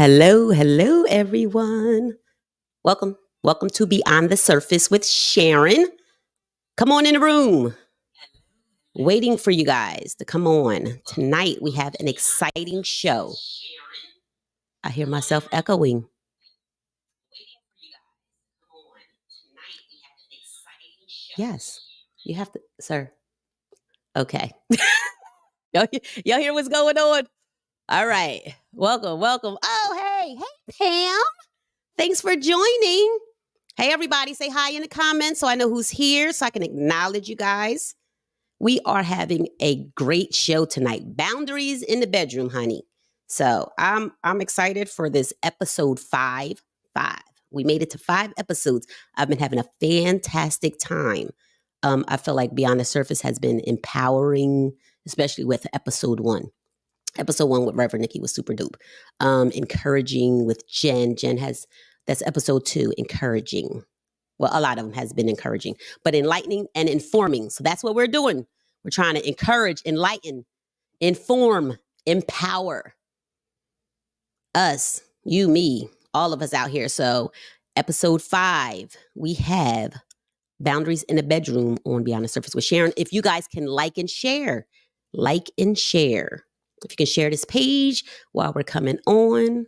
Hello, hello, everyone. Welcome to Beyond the Surface with Sharon. Come on in the room. Waiting for you guys to come on. Tonight we have an exciting show. I hear myself echoing. Yes, you have to, sir. Okay. y'all hear what's going on? All right. Welcome. Oh, hey, Pam. Thanks for joining. Hey, everybody, say hi in the comments so I know who's here so I can acknowledge you guys. We are having a great show tonight. Boundaries in the bedroom, honey. So I'm excited for this episode 5. We made it to 5 episodes. I've been having a fantastic time. I feel like Beyond the Surface has been empowering, especially with episode 1. Episode 1 with Reverend Nikki was super dope. Encouraging with Jen. That's episode 2, encouraging. Well, a lot of them has been encouraging, but enlightening and informing. So that's what we're doing. We're trying to encourage, enlighten, inform, empower us, you, me, all of us out here. So episode 5, we have Boundaries in the Bedroom on Beyond the Surface with Sharon. If you guys can like and share. If you can share this page while we're coming on.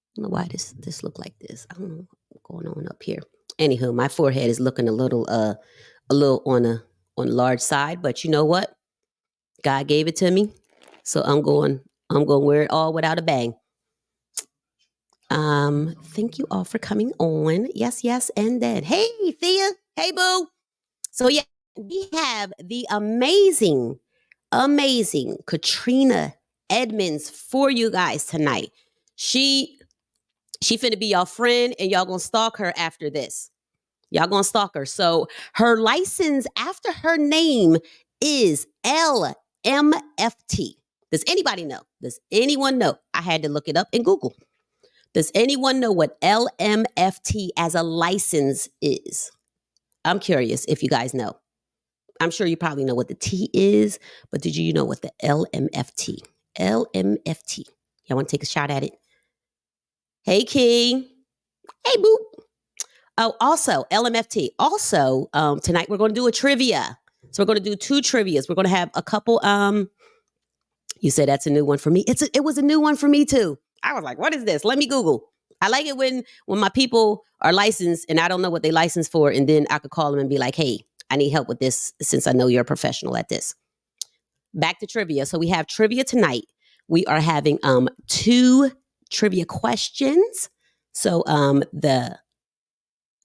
I don't know why this look like this. I don't know what's going on up here. Anywho, my forehead is looking a little on the large side, but you know what? God gave it to me, so I'm going to wear it all without a bang. Thank you all for coming on. Yes, and then hey Thea, hey boo. So yeah, we have the amazing Katrina Edmonds for you guys tonight. She finna be y'all friend, and y'all gonna stalk her after this. Y'all gonna stalk her. So her license after her name is LMFT. Does anybody know? Does anyone know? I had to look it up in Google. Does anyone know what LMFT as a license is? I'm curious if you guys know. I'm sure you probably know what the T is, but did you know what the LMFT? LMFT. Y'all want to take a shot at it? Hey, Key. Hey, Boop. Oh, also, LMFT. Also, tonight we're going to do a trivia. So we're going to do 2 trivias. We're going to have a couple. You said that's a new one for me. It was a new one for me, too. I was like, what is this? Let me Google. I like it when my people are licensed and I don't know what they licensed for. And then I could call them and be like, hey, I need help with this since I know you're a professional at this. Back to trivia. So we have trivia tonight. We are having 2 trivia questions. So the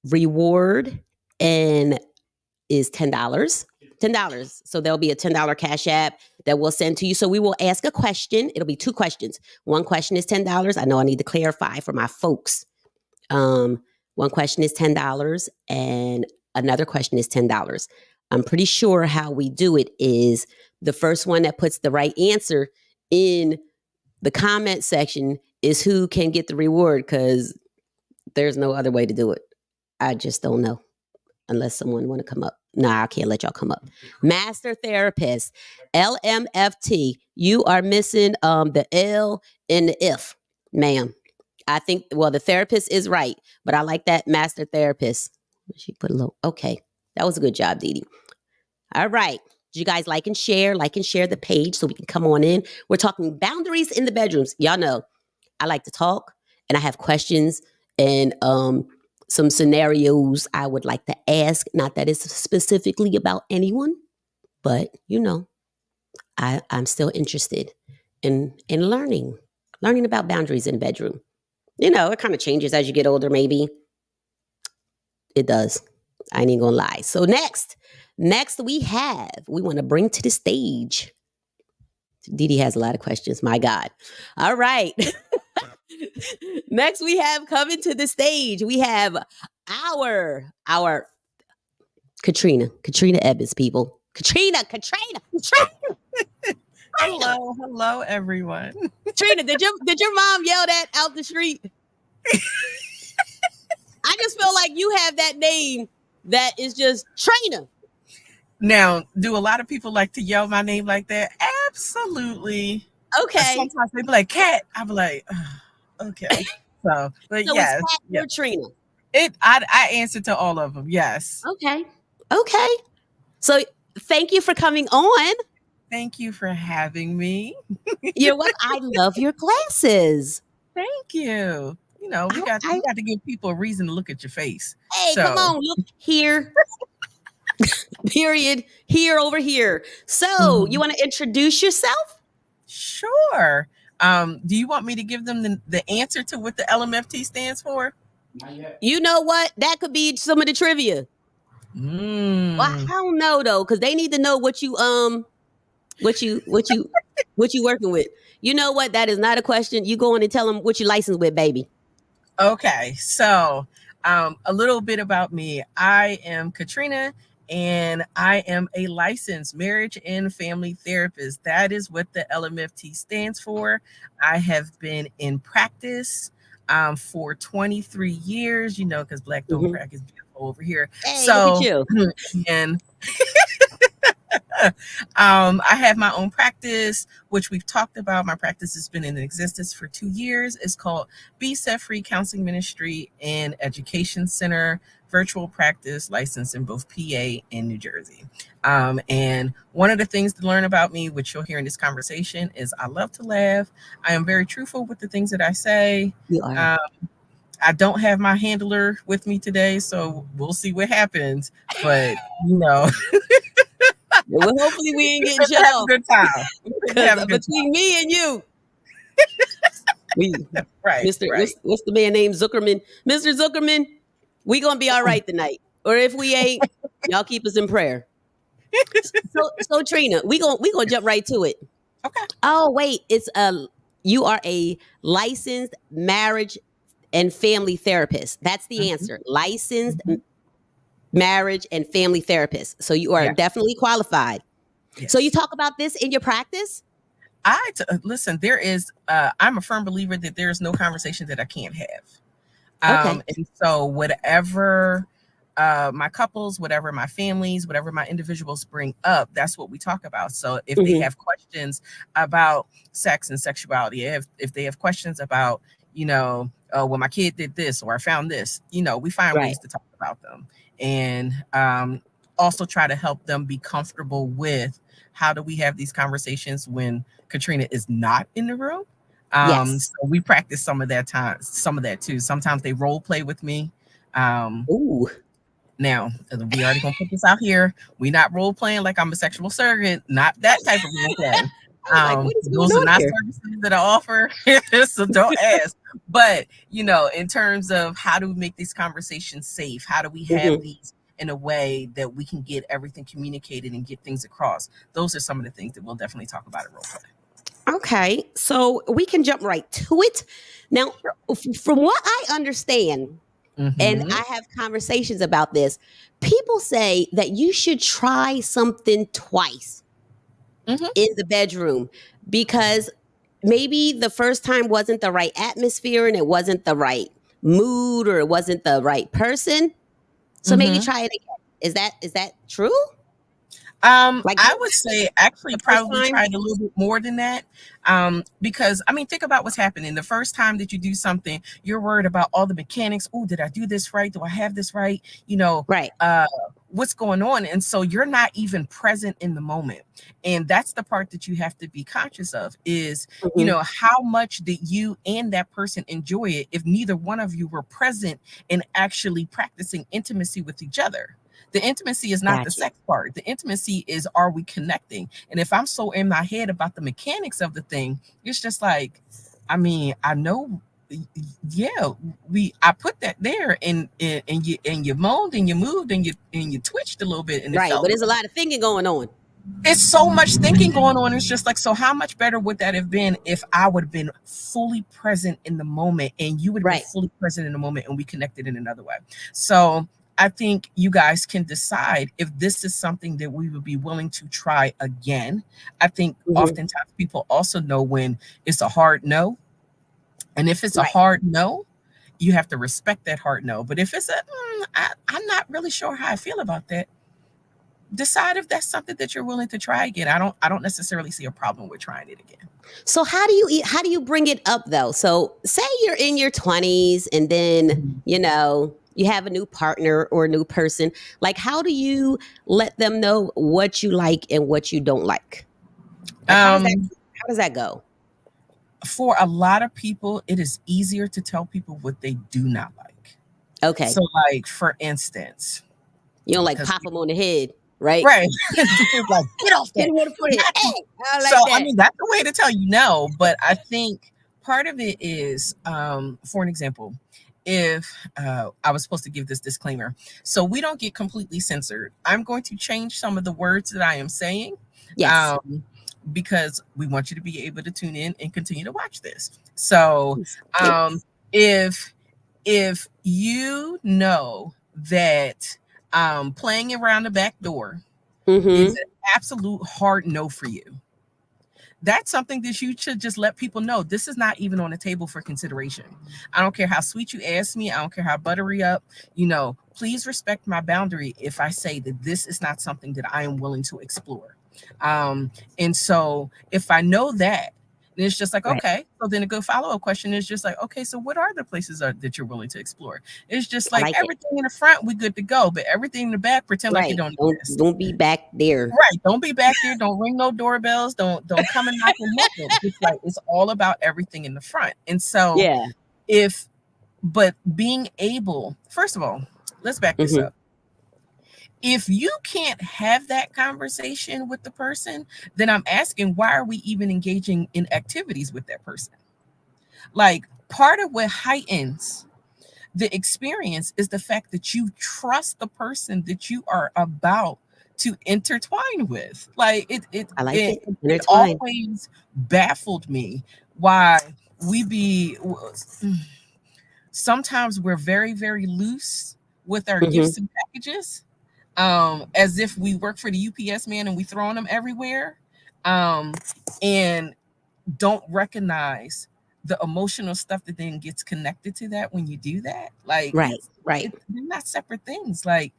reward and is $10. So there'll be a $10 Cash App that we'll send to you. So we will ask a question. It'll be 2 questions. One question is $10. I know I need to clarify for my folks. One question is $10 and another question is $10. I'm pretty sure how we do it is the first one that puts the right answer in the comment section is who can get the reward, because there's no other way to do it. I just don't know. Unless someone want to come up. Nah, I can't let y'all come up. Master Therapist, LMFT. You are missing the L and the F, ma'am. I think, well, the therapist is right, but I like that Master Therapist. She put a little, okay. That was a good job, Dee Dee. All right. Did you guys like and share the page so we can come on in? We're talking boundaries in the bedrooms. Y'all know I like to talk and I have questions and some scenarios I would like to ask. Not that it's specifically about anyone, but you know, I'm still interested in learning about boundaries in the bedroom. You know, it kind of changes as you get older, maybe. It does. I ain't gonna lie. So next we want to bring to the stage. Dee Dee has a lot of questions. My God. All right. Next we have coming to the stage. We have our Katrina Evans, people. Katrina. Hello, everyone. Katrina, did your mom yell that out the street? I just feel like you have that name that is just Trina. Now, do a lot of people like to yell my name like that? Absolutely Okay. Sometimes they be like, Cat. I be like, okay. So, but So yes, it's Cat yeah. or Trina. I answer to all of them. Yes. Okay. Okay. So thank you for coming on. Thank you for having me. You're welcome. I love your glasses. Thank you. You know, we got to give people a reason to look at your face. Hey, So, come on, look here. Period. Here over here. So you want to introduce yourself? Sure. Do you want me to give them the answer to what the LMFT stands for? You know what? That could be some of the trivia. Well, I don't know though, because they need to know what you working with. You know what? That is not a question. You go in and tell them what you licensed with, baby. Okay, so a little bit about me. I am Katrina, and I am a licensed marriage and family therapist. That is what the LMFT stands for. I have been in practice for 23 years, you know, because Black don't crack is beautiful over here. Hey, so, look at you. And I have my own practice, which we've talked about. My practice has been in existence for 2 years. It's called Be Set Free Counseling Ministry and Education Center, virtual practice, licensed in both PA and New Jersey. And one of the things to learn about me, which you'll hear in this conversation, is I love to laugh. I am very truthful with the things that I say. You are. I don't have my handler with me today, so we'll see what happens. But, you know. Well, hopefully we ain't getting shut off. Good time. Between me and you. Right. Mr. Right. What's the man named Zuckerman? Mr. Zuckerman, we gonna be all right tonight. Or if we ain't, y'all keep us in prayer. So Trina, we gonna jump right to it. Okay. Oh, wait, it's you are a licensed marriage and family therapist. That's the answer. Licensed marriage and family therapist. So you are definitely qualified. Yes. So you talk about this in your practice? Listen, there is, I'm a firm believer that there is no conversation that I can't have. Okay. And so whatever my couples, whatever my families, whatever my individuals bring up, that's what we talk about. So if they have questions about sex and sexuality, if they have questions about, you know, well, my kid did this or I found this, you know, we find ways to talk about them. And also try to help them be comfortable with how do we have these conversations when Katrina is not in the room. So we practice some of that too. Sometimes they role play with me. Ooh. Now, we already gonna put this out here. We not role playing like I'm a sexual surrogate, not that type of role play. Those are not services that I offer, so don't ask. But, you know, in terms of how do we make these conversations safe? How do we have these in a way that we can get everything communicated and get things across? Those are some of the things that we'll definitely talk about at role play. Okay, so we can jump right to it. Now, from what I understand, and I have conversations about this, people say that you should try something twice in the bedroom because maybe the first time wasn't the right atmosphere and it wasn't the right mood or it wasn't the right person. So maybe try it again. Is that true? I would say actually probably tried a little bit more than that. Because I mean, think about what's happening. The first time that you do something, you're worried about all the mechanics. Oh, did I do this right? Do I have this right? You know, right. What's going on? And so you're not even present in the moment. And that's the part that you have to be conscious of is, you know, how much did you and that person enjoy it if neither one of you were present and actually practicing intimacy with each other? The intimacy is not the sex part. The intimacy is, are we connecting? And if I'm so in my head about the mechanics of the thing, it's just like, I mean, I know, I put that there and you moaned and you moved and you twitched a little bit. And but there's a lot of thinking going on. It's so much thinking going on. It's just like, so how much better would that have been if I would have been fully present in the moment and you would have been fully present in the moment and we connected in another way? So I think you guys can decide if this is something that we would be willing to try again. I think oftentimes people also know when it's a hard no. And if it's a hard no, you have to respect that hard no. But if it's I'm not really sure how I feel about that. decide if that's something that you're willing to try again. I don't necessarily see a problem with trying it again. So how do you bring it up though? So say you're in your 20s and then, you know, you have a new partner or a new person. Like, how do you let them know what you like and what you don't like? Like, how does that go? For a lot of people, it is easier to tell people what they do not like. Okay. So, like, for instance, you don't like pop them on the head, right? Right. Like, get off that. I mean, that's the way to tell you no. But I think part of it is, for an example, if I was supposed to give this disclaimer, so we don't get completely censored. I'm going to change some of the words that I am saying. Yes. Because we want you to be able to tune in and continue to watch this. So if you know that playing around the back door is an absolute hard no for you, that's something that you should just let people know. This is not even on the table for consideration. I don't care how sweet you ask me. I don't care how buttery up, please respect my boundary if I say that this is not something that I am willing to explore. And so if I know that, then it's just like, okay. So then a good follow-up question is just like, okay, so what are the places that you're willing to explore? It's just like everything in the front, we good to go, but everything in the back, pretend like you don't exist. Don't be back there. Right. Don't be back there. Don't ring no doorbells. Don't come and knock on nothing. It's like, it's all about everything in the front. And so but being able, first of all, let's back this up. If you can't have that conversation with the person, then I'm asking, why are we even engaging in activities with that person? Like, part of what heightens the experience is the fact that you trust the person that you are about to intertwine with. Like, it always baffled me why sometimes we're very, very loose with our gifts and packages. As if we work for the UPS man and we throwing them everywhere, and don't recognize the emotional stuff that then gets connected to that when you do that. Like, right. They're not separate things. Like,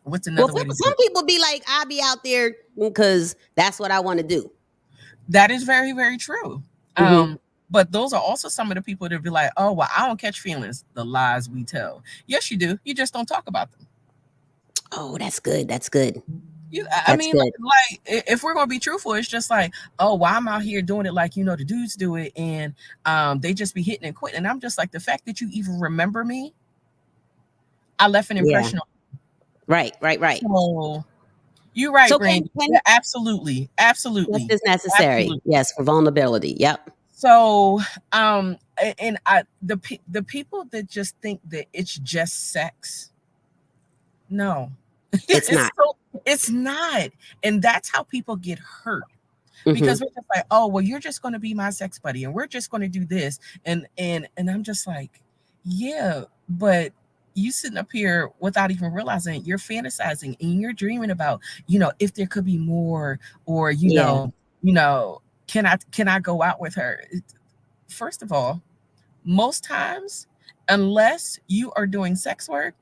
what's another way? Some people be like, I'll be out there because that's what I want to do. That is very, very true. But those are also some of the people that be like, oh, well, I don't catch feelings. The lies we tell. Yes, you do. You just don't talk about them. Oh, that's good. That's good. I mean, like, if we're going to be truthful, it's just like, oh, well, I'm out here doing it like, the dudes do it, and they just be hitting and quitting. And I'm just like, the fact that you even remember me, I left an impression on you. Right. So, you're right, so Brandy. Absolutely. What is necessary? Absolutely. Yes, for vulnerability. Yep. So, the people that just think that it's just sex, no, it's not. It's not. And that's how people get hurt, because we're just like, oh, well, you're just going to be my sex buddy and we're just going to do this. And I'm just like, yeah, but you sitting up here without even realizing you're fantasizing and you're dreaming about, if there could be more, or, can I go out with her? First of all, most times, unless you are doing sex work,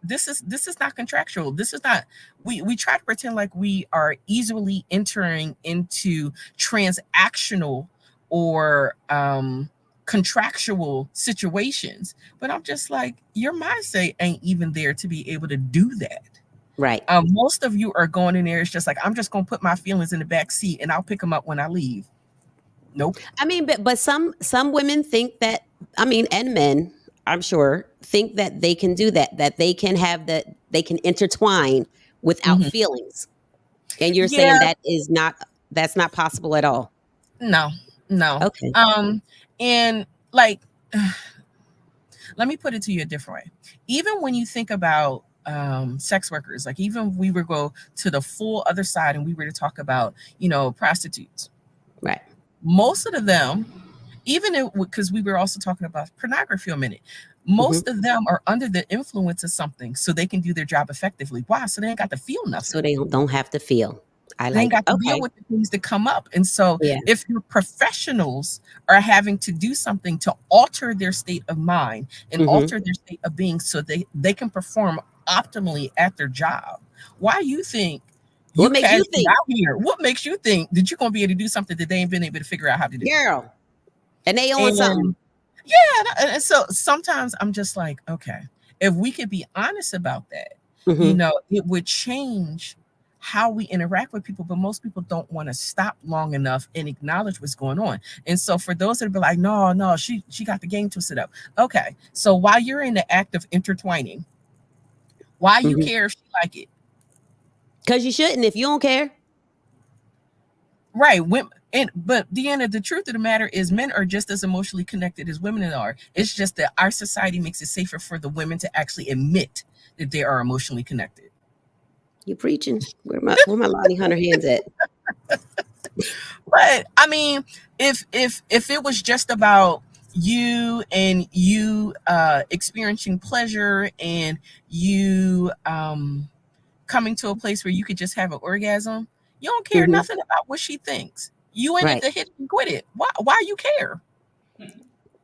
this is not contractual. This is not, we try to pretend like we are easily entering into transactional or contractual situations. But I'm just like, your mindset ain't even there to be able to do that. Right. Most of you are going in there. It's just like, I'm just going to put my feelings in the back seat and I'll pick them up when I leave. Nope. I mean, but some women think that, and men, I'm sure, think that they can do that they can have they can intertwine without feelings. And you're saying that's not possible at all. No. Okay. And like, let me put it to you a different way. Even when you think about sex workers, like, even if we were to go to the full other side and we were to talk about, prostitutes. Right. Most of them, because we were also talking about pornography a minute, most of them are under the influence of something so they can do their job effectively. Why? So they ain't got to feel nothing. So they don't have to feel. They ain't got to deal with the things that come up. And so if your professionals are having to do something to alter their state of mind and alter their state of being so they can perform optimally at their job. Why you think What makes you think, out here? What makes you think that you're gonna be able to do something that they ain't been able to figure out how to do? girl? And they own something. Yeah, and so sometimes I'm just like, okay, if we could be honest about that, it would change how we interact with people. But most people don't want to stop long enough and acknowledge what's going on. And so for those that be like, no, she got the game twisted up. Okay, so while you're in the act of intertwining, why you care if she like it? Because you shouldn't if you don't care. Right. But Deanna, the truth of the matter is men are just as emotionally connected as women are. It's just that our society makes it safer for the women to actually admit that they are emotionally connected. You're preaching. Where my Lonnie Hunter hands at? But I mean, if it was just about you and you experiencing pleasure and you coming to a place where you could just have an orgasm, you don't care nothing about what she thinks. You in it to hit and quit it. Why you care?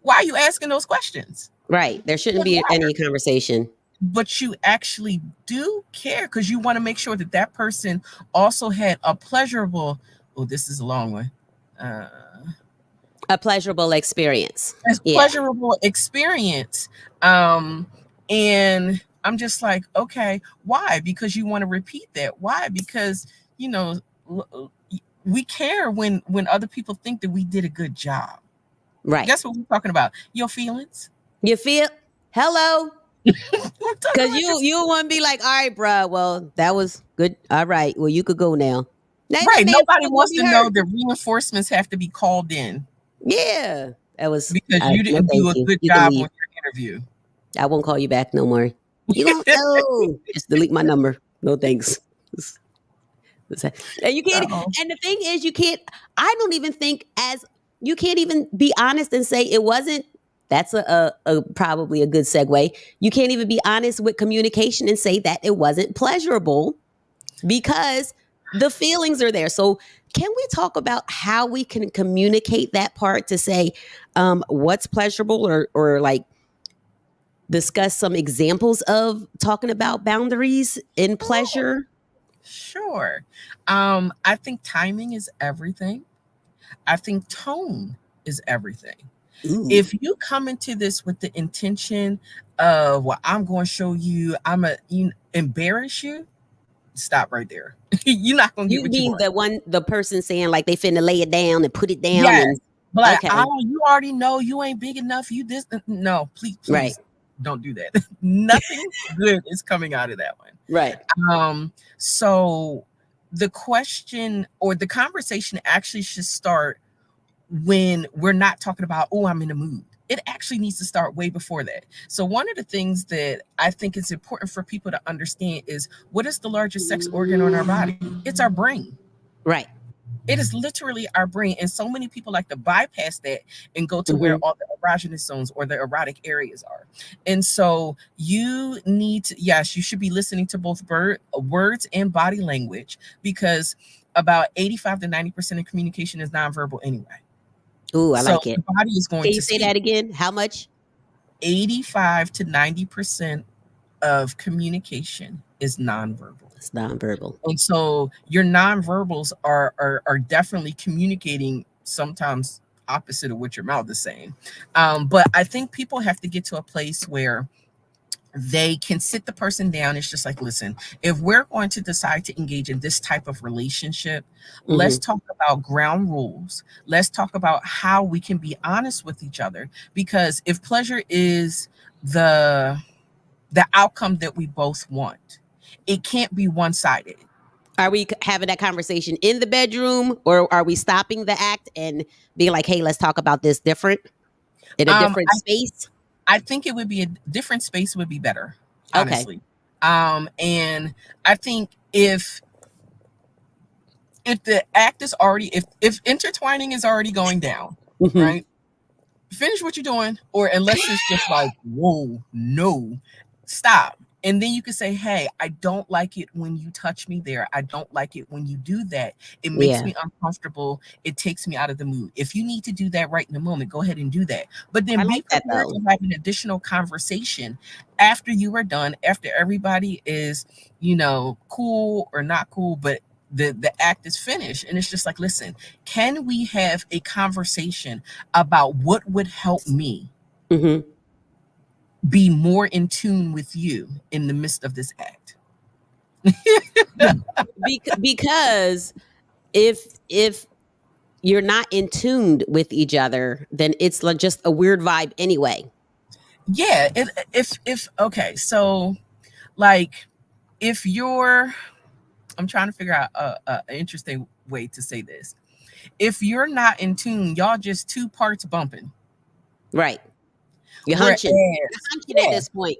Why are you asking those questions? Right. There shouldn't be any conversation. But you actually do care because you want to make sure that that person also had a pleasurable, this is a long one. A pleasurable experience. Pleasurable experience. And I'm just like, okay, why? Because you want to repeat that. Why? Because, we care when other people think that we did a good job. Right. That's what we're talking about. Your feelings. You feel? Hello. Because you want to be like, all right, bro. Well, that was good. All right. Well, you could go now. Right. Nobody wants to know that reinforcements have to be called in. Yeah. That was because you didn't do a good job on your interview. I won't call you back no more. You don't know. Just delete my number. No thanks. And you can't. And the thing is, you can't. I don't even think you can't even be honest and say it wasn't. That's a probably a good segue. You can't even be honest with communication and say that it wasn't pleasurable because the feelings are there. So can we talk about how we can communicate that part to say what's pleasurable or like discuss some examples of talking about boundaries in pleasure? Sure. I think timing is everything. I think tone is everything. Ooh. If you come into this with the intention of, well, I'm going to show you, embarrass you, stop right there. You're not going to get what you want. The person saying like they finna lay it down and put it down. Yes. But like, you already know you ain't big enough. You this. No, please. Right. Don't do that. Nothing good is coming out of that one. Right. So the question or the conversation actually should start when we're not talking about, oh, I'm in a mood. It actually needs to start way before that. So one of the things that I think is important for people to understand is, what is the largest sex organ on our body? It's our brain. Right. It is literally our brain. And so many people like to bypass that and go to where all the erogenous zones or the erotic areas are. And so you need to, yes, you should be listening to both words and body language, because about 85 to 90% of communication is nonverbal anyway. Ooh, I like it. The body is going Can you say that again? How much? 85 to 90% of communication is nonverbal. It's nonverbal. And so your nonverbals are definitely communicating, sometimes opposite of what your mouth is saying. But I think people have to get to a place where they can sit the person down. It's just like, listen, if we're going to decide to engage in this type of relationship, let's talk about ground rules. Let's talk about how we can be honest with each other. Because if pleasure is the outcome that we both want, it can't be one-sided. Are we having that conversation in the bedroom, or are we stopping the act and being like, hey, let's talk about this in a different space? I think it would be a different space would be better, honestly. Okay. And I think if the act is already, if intertwining is already going down, right? Finish what you're doing, or unless it's just like, whoa, no, stop. And then you can say, hey, I don't like it when you touch me there. I don't like it when you do that. It makes me uncomfortable. It takes me out of the mood. If you need to do that right in the moment, go ahead and do that. But I then be like that, prepared though. to have an additional conversation after you are done, after everybody is, cool or not cool, but the act is finished. And it's just like, listen, can we have a conversation about what would help me Hmm. be more in tune with you in the midst of this act? Because if you're not in tune with each other, then it's like just a weird vibe anyway. Yeah. If okay, so like if you're, I'm trying to figure out an interesting way to say this. If you're not in tune, y'all just two parts bumping. Right. You're Whereas, hunching. You're hunching at yeah. this point.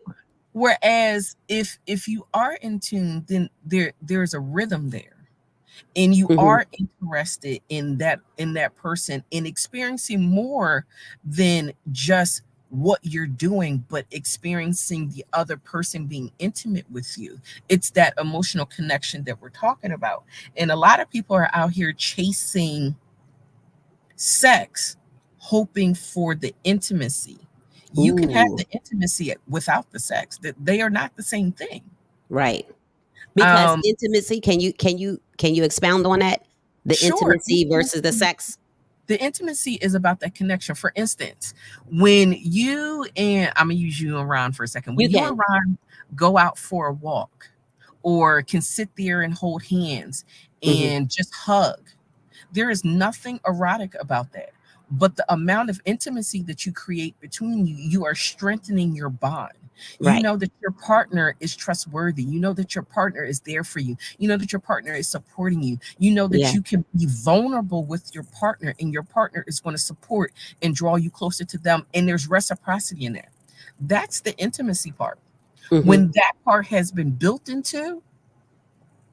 Whereas if you are in tune, then there's a rhythm there, and you Hmm. are interested in that person, in experiencing more than just what you're doing, but experiencing the other person being intimate with you. It's that emotional connection that we're talking about. And a lot of people are out here chasing sex, hoping for the intimacy. You can have Ooh, the intimacy without the sex. That they are not the same thing. right. Because Um, intimacy, can you expound on that? The sure. intimacy versus the sex? The intimacy is about that connection. For instance, when you and I'm gonna use you and Ron for a second. When You you and can. Ron go out for a walk, or can sit there and hold hands Hmm. and just hug, there is nothing erotic about that. But the amount of intimacy that you create between you, you are strengthening your bond. You Right. know that your partner is trustworthy. You know that your partner is there for you. You know that your partner is supporting you. You know that Yeah. you can be vulnerable with your partner, and your partner is going to support and draw you closer to them. And there's reciprocity in that. That's the intimacy part. Hmm. When that part has been built into,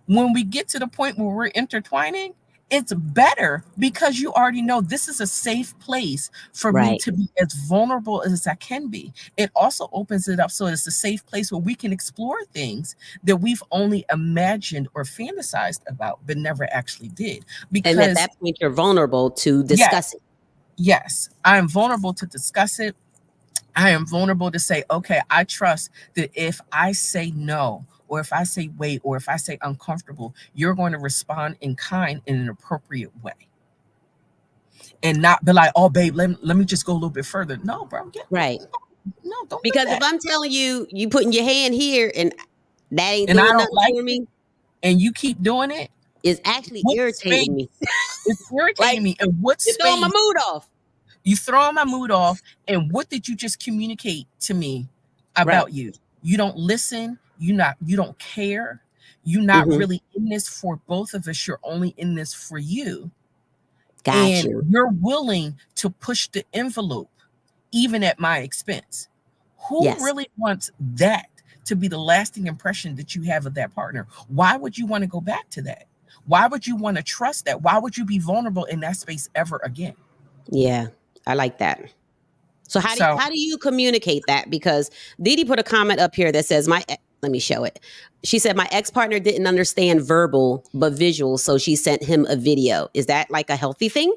when we get to the point where we're intertwining, it's better because you already know this is a safe place for me Right. to be as vulnerable as I can be. It also opens it up so it's a safe place where we can explore things that we've only imagined or fantasized about, but never actually did. And at Because, that point, you're vulnerable to yes, discuss it. yes, I am vulnerable to discuss it. I am vulnerable to say, okay, I trust that if I say no, or if I say wait, or if I say uncomfortable, you're going to respond in kind in an appropriate way. And not be like, oh, babe, let me just go a little bit further. No, bro. Yeah, Right. no, don't do Because if that. I'm telling you, you putting your hand here and that ain't And I doing don't nothing like for it, me, and you keep doing it, it's actually what irritating me. space? It's Like, irritating me. And what you're throwing my space mood off. you throwing my mood off? And what did you just communicate to me Right. about you? You don't listen. You don't care. You're not Hmm. really in this for both of us. You're only in this for you. Got And you. you're willing to push the envelope even at my expense. Who Yes. really wants that to be the lasting impression that you have of that partner? Why would you want to go back to that? Why would you want to trust that? Why would you be vulnerable in that space ever again? Yeah. I like that. So So how do you communicate that? Because Didi put a comment up here that says let me show it. She said my ex-partner didn't understand verbal but visual, so she sent him a video. Is that like a healthy thing?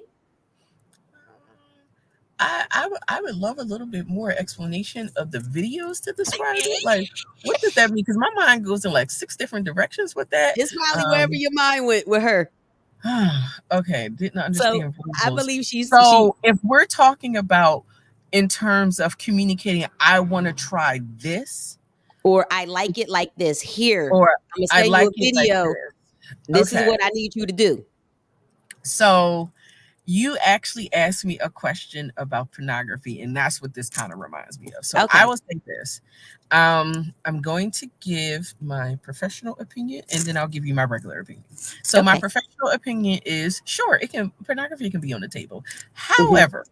I would love a little bit more explanation of the videos to describe it. Like, what does that mean? Because my mind goes in like 6 different directions with that. It's probably wherever Um, your mind went with her. okay, didn't So understand I verbals. believe she So if we're talking about in terms of communicating, I want to try this, or I like it like this. Here, or I'm gonna I send you like a it like video. this. This is Okay. what I need you to do. So you actually asked me a question about pornography, and that's what this kind of reminds me of. So I Okay. will say this. I'm going to give my professional opinion, and then I'll give you my regular opinion. So my Okay. professional opinion is, sure, pornography can be on the table. Hmm. However,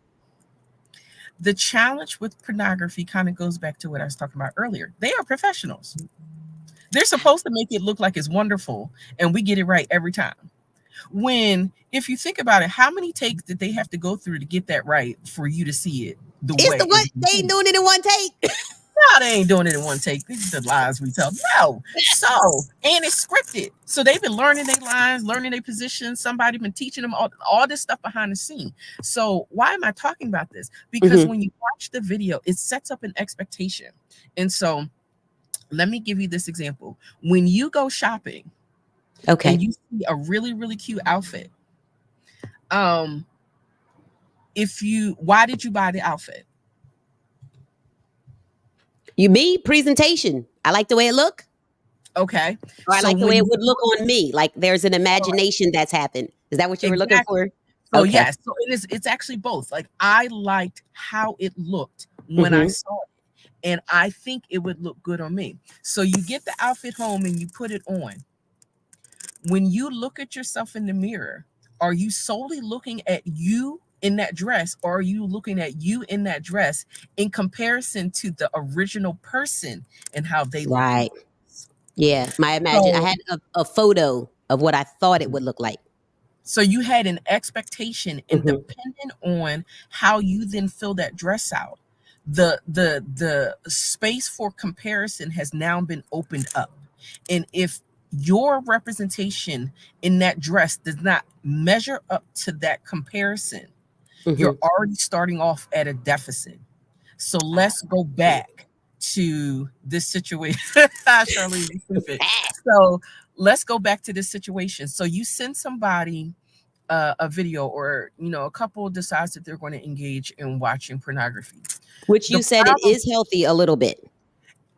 the challenge with pornography kind of goes back to what I was talking about earlier. They are professionals. They're supposed to make it look like it's wonderful, and we get it right every time. When, if you think about it, how many takes did they have to go through to get that right for you to see it the It's way the it what was they ain't intended? doing it in one take. No, they ain't doing it in one take. These are the lies we tell. No. So, and it's scripted. So they've been learning their lines, learning their positions. Somebody been teaching them all this stuff behind the scene. So why am I talking about this? Because when you watch the video, it sets up an expectation. And so let me give you this example. When you go shopping, and you see a really, really cute outfit, why did you buy the outfit? Presentation. I like the way it look. Okay. Or I like the way it would look on me. Like there's an imagination that's happened. Is that what you were looking for? So yes. So it's actually both. Like I liked how it looked when I saw it. And I think it would look good on me. So you get the outfit home and you put it on. When you look at yourself in the mirror, are you solely looking at you in that dress, or are you looking at you in that dress in comparison to the original person and how they look? Right. Yeah. I had a photo of what I thought it would look like. So you had an expectation, and depending on how you then fill that dress out, the space for comparison has now been opened up. And if your representation in that dress does not measure up to that comparison, you're already starting off at a deficit. So let's go back to this situation. Charlene, stupid. So let's go back to this situation. So you send somebody a video, or a couple decides that they're going to engage in watching pornography, which you said it is healthy a little bit.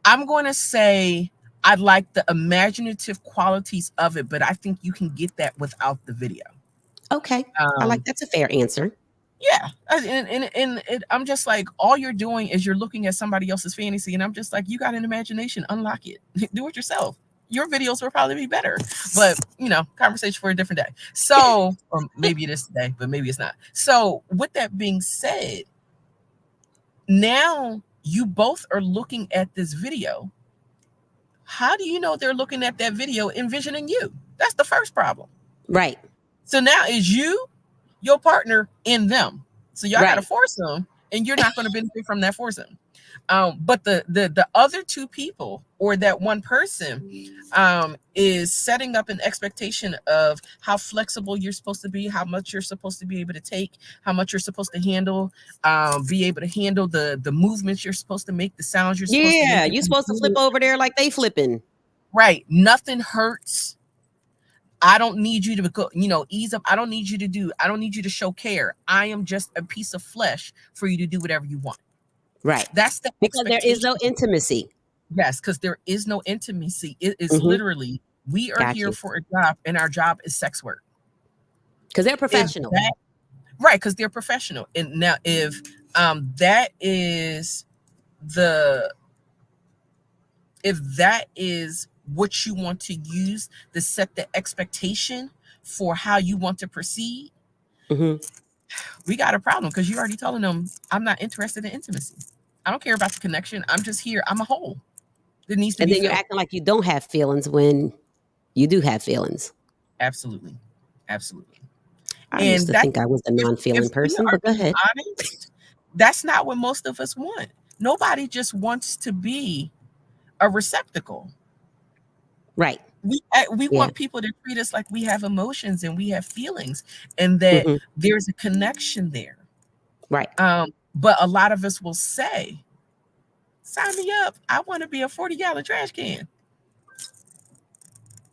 I'm going to say I like the imaginative qualities of it, but I think you can get that without the video. Okay. That's a fair answer. Yeah. And I'm just like, all you're doing is you're looking at somebody else's fantasy. And I'm just like, you got an imagination, unlock it, do it yourself. Your videos will probably be better, but conversation for a different day. So, or maybe it is today, but maybe it's not. So with that being said, now you both are looking at this video. How do you know they're looking at that video envisioning you? That's the first problem. Right. So now is you, your partner, and them. So y'all got to force them, and you're not going to benefit from that foursome. But the other two people, or that one person, is setting up an expectation of how flexible you're supposed to be, how much you're supposed to be able to take, how much you're supposed to handle, be able to handle the movements you're supposed to make, the sounds you're supposed to make. You're supposed to flip over there like they flipping. Right. Nothing hurts. I don't need you to go, ease up. I don't need you to show care. I am just a piece of flesh for you to do whatever you want. Right. That's the because there is no intimacy. Yes, because there is no intimacy. It is literally, we are here for a job, and our job is sex work. Because they're professional. Right, because they're professional. And now if that is what you want to use to set the expectation for how you want to proceed, we got a problem, because you're already telling them, I'm not interested in intimacy. I don't care about the connection. I'm just here. I'm a whole. That needs to and be then filled. You're acting like you don't have feelings when you do have feelings. Absolutely. I used to think I was a non-feeling person, but go ahead. Honest, that's not what most of us want. Nobody just wants to be a receptacle. Right. We want people to treat us like we have emotions and we have feelings, and that there's a connection there. Right. But a lot of us will say, sign me up. I want to be a 40-gallon trash can.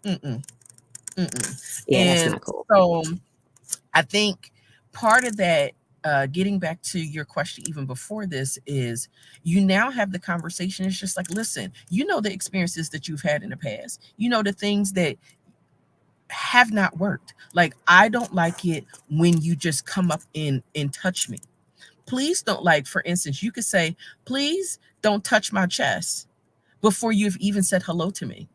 Yeah, that's not cool. So I think part of that, getting back to your question even before this, is you now have the conversation. It's just like, listen, the experiences that you've had in the past, the things that have not worked. Like, I don't like it when you just come up and touch me. Please don't, like, for instance, you could say, please don't touch my chest before you've even said hello to me.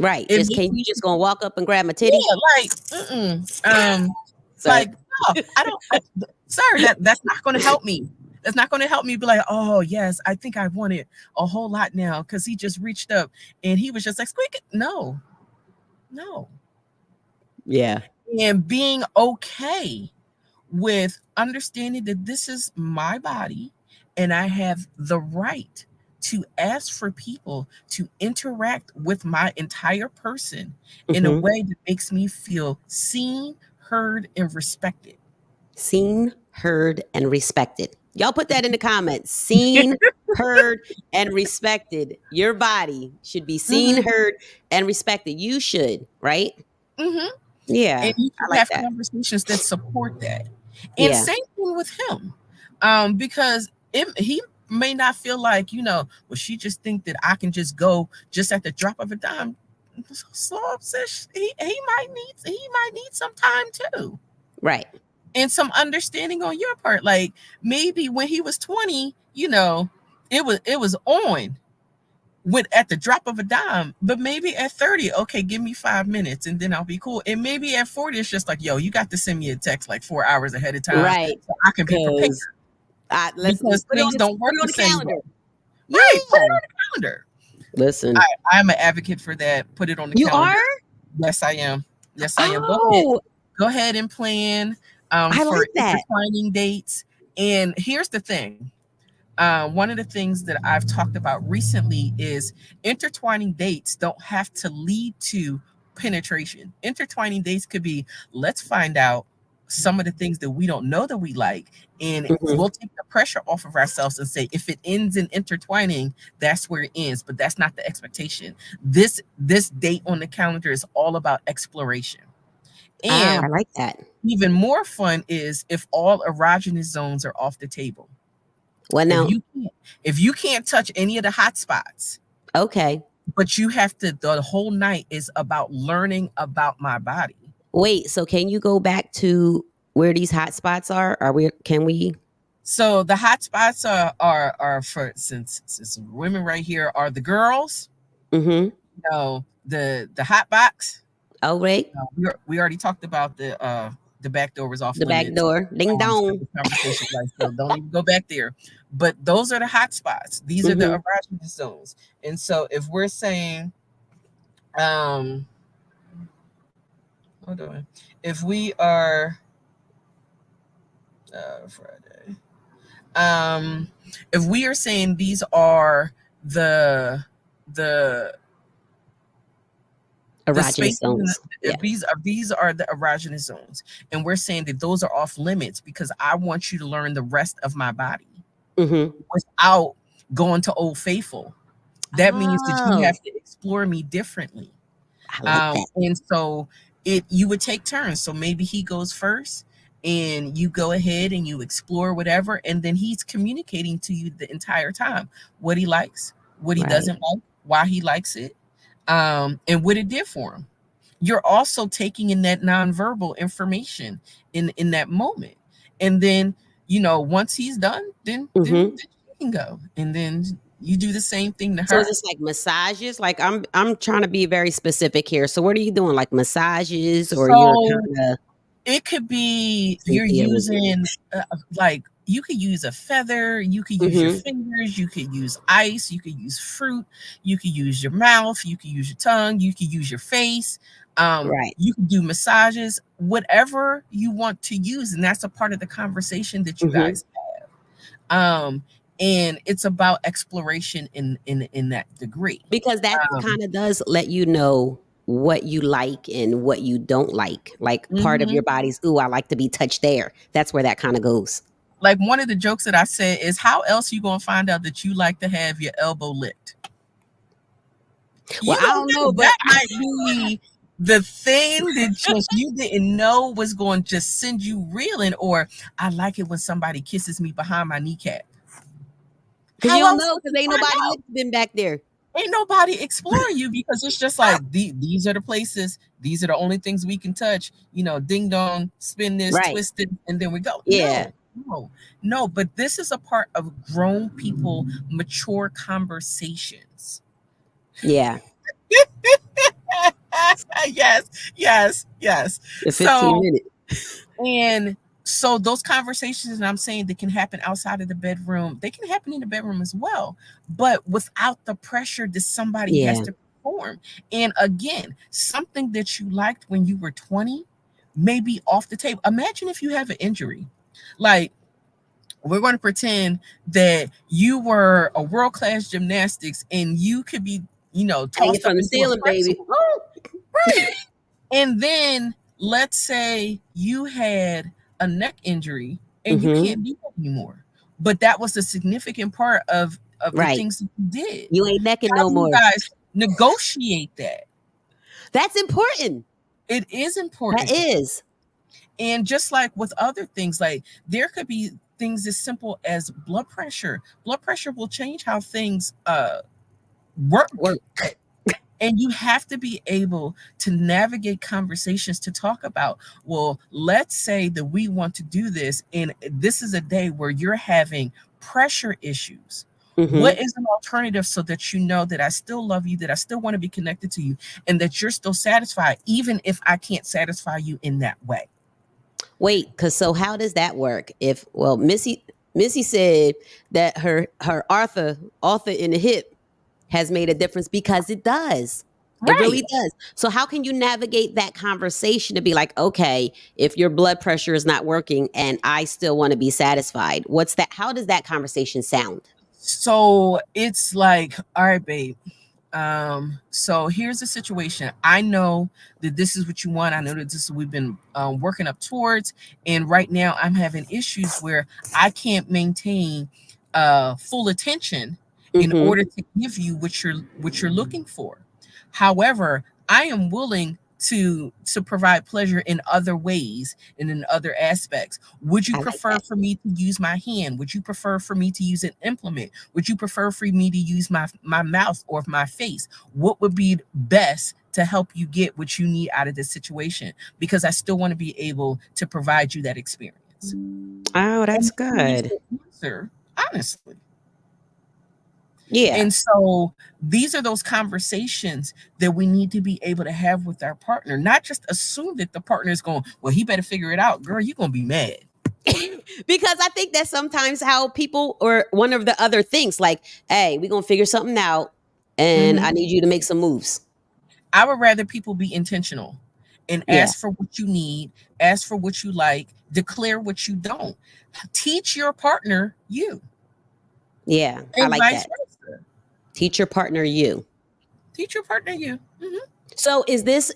Right. You just gonna walk up and grab my titty? Yeah, like, no, I don't, sir, that's not going to help me. That's not going to help me be like, oh yes, I think I want it a whole lot now, because he just reached up and he was just like, squeak it. No. Yeah. And being okay with understanding that this is my body and I have the right to ask for people to interact with my entire person in a Mm-hmm. way that makes me feel seen, heard, and respected. Seen, heard, and respected. Y'all put that in the comments. Seen, heard, and respected. Your body should be seen, Mm-hmm. heard, and respected. You should, right? Mm-hmm. Yeah, And you I can like have that. conversations that support that. And Yeah, same thing with him. Because he may not feel like, well, she just think that I can just go just at the drop of a dime. Slow up, sis. He might need some time too. right. And some understanding on your part. Like maybe when he was 20, it was on with at the drop of a dime, but maybe at 30, okay, give me 5 minutes and then I'll be cool. And maybe at 40, it's just like, yo, you got to send me a text like 4 hours ahead of time Right. so I can be prepared Because let's because put it on things don't put work it on the the same way. calendar. Right. Put it Yeah. on the calendar. Listen. I'm an advocate for that. Put it on the You calendar. are? Yes, I am. Yes, I am. Oh, Go ahead and plan I for like that. intertwining dates. And here's the thing. One of the things that I've talked about recently is intertwining dates don't have to lead to penetration. Intertwining dates could be, let's find out some of the things that we don't know that we like, and Mhm. we'll take the pressure off of ourselves and say, if it ends in intertwining, that's where it ends. But that's not the expectation. This date on the calendar is all about exploration. I And like that. even more fun is if all erogenous zones are off the table. Well, If now, you can't touch any of the hot spots, okay. but you have to, the whole night is about learning about my body. Wait, so can you go back to where these hot spots are? Can we? So the hot spots are for, since women right here are the girls, Mm-hmm. the hot box. Oh, wait. We already talked about the back door was off The back limits. door. Ding For dong. the conversation, right? So don't even go back there. But those are the hot spots. These are the Mm-hmm. erogenous zones. And so if we're saying, hold on, if we are Friday, if we are saying these are the Erogenous spaces zones. Yeah. these are the erogenous zones, and we're saying that those are off limits because I want you to learn the rest of my body Mm-hmm. without going to Old Faithful. That means that you Oh, have to explore me differently. I like that. And so you would take turns. So maybe he goes first and you go ahead and you explore whatever, and then he's communicating to you the entire time what he likes, what he Right. doesn't like, why he likes it, and what it did for him. You're also taking in that nonverbal information in that moment. And then, once he's done, then Mm-hmm. you can go. And then you do the same thing to So her. is this like massages? Like I'm trying to be very specific here. So what are you doing? Like massages, or you're kind of? It could be you're using like you could use a feather, you could use your Mm-hmm. fingers, you could use ice, you could use fruit, you could use your mouth, you could use your tongue, you could use your face. Right. You can do massages, whatever you want to use, and that's a part of the conversation that you Mm-hmm. guys have. And it's about exploration in that degree. Because that kind of does let you know what you like and what you don't like. Like part of Mhm. your body's, ooh, I like to be touched there. That's where that kind of goes. Like one of the jokes that I said is, how else you gonna find out that you like to have your elbow licked? Well, I don't know, but that might be the thing that just you didn't know was going to just send you reeling. Or I like it when somebody kisses me behind my kneecap. because you How don't else know, would because you ain't find nobody out? licked been back there. Ain't nobody exploring you because it's just like these are the places, these are the only things we can touch. Ding dong, spin this, Right. twist it, and then we go. Yeah. No. But this is a part of grown people, mature conversations. Yeah. Yes. The 15 minutes. And so those conversations that I'm saying that can happen outside of the bedroom, they can happen in the bedroom as well, but without the pressure that somebody has to perform. And again, something that you liked when you were 20 may be off the table. Imagine if you have an injury. Like we're going to pretend that you were a world-class gymnastics and you could be, Hanging tossed up from the into a ceiling, baby. pretzel. Right. And then let's say you had a neck injury and you Mm-hmm. can't do that anymore. But that was a significant part of the Right. things that you did. You ain't necking How no do you more. guys negotiate that? That's important. It is That important. is. And just like with other things, like there could be things as simple as blood pressure. Blood pressure will change how things work. And you have to be able to navigate conversations to talk about, well, let's say that we want to do this, and this is a day where you're having pressure issues. Mm-hmm. What is an alternative so that you know that I still love you, that I still want to be connected to you, and that you're still satisfied, even if I can't satisfy you in that way? Wait, so how does that work? Missy said that her Arthur in the hip has made a difference, because it does. It really does. So how can you navigate that conversation to be like, okay, if your blood pressure is not working and I still want to be satisfied, what's that? How does that conversation sound? So it's like, all right, babe. So here's the situation. I know that this is what you want. I know that this is what we've been working up towards. And right now I'm having issues where I can't maintain full attention in Mm-hmm. order to give you what you're looking for. However, I am willing to provide pleasure in other ways and in other aspects. Would you I like prefer that. for me to use my hand? Would you prefer for me to use an implement? Would you prefer for me to use my mouth or my face? What would be best to help you get what you need out of this situation? Because I still want to be able to provide you that experience. Oh, that's good. Answer, honestly. Yeah. And so these are those conversations that we need to be able to have with our partner, not just assume that the partner is going, well, he better figure it out. Girl, you're going to be mad. Because I think that's sometimes how people, or one of the other things, like, hey, we're going to figure something out and I need you to make some moves. I would rather people be intentional and ask for what you need, ask for what you like, declare what you don't. Teach your partner you. Yeah, I like that. Teach your partner you. Teach your partner you. Mm-hmm. So is this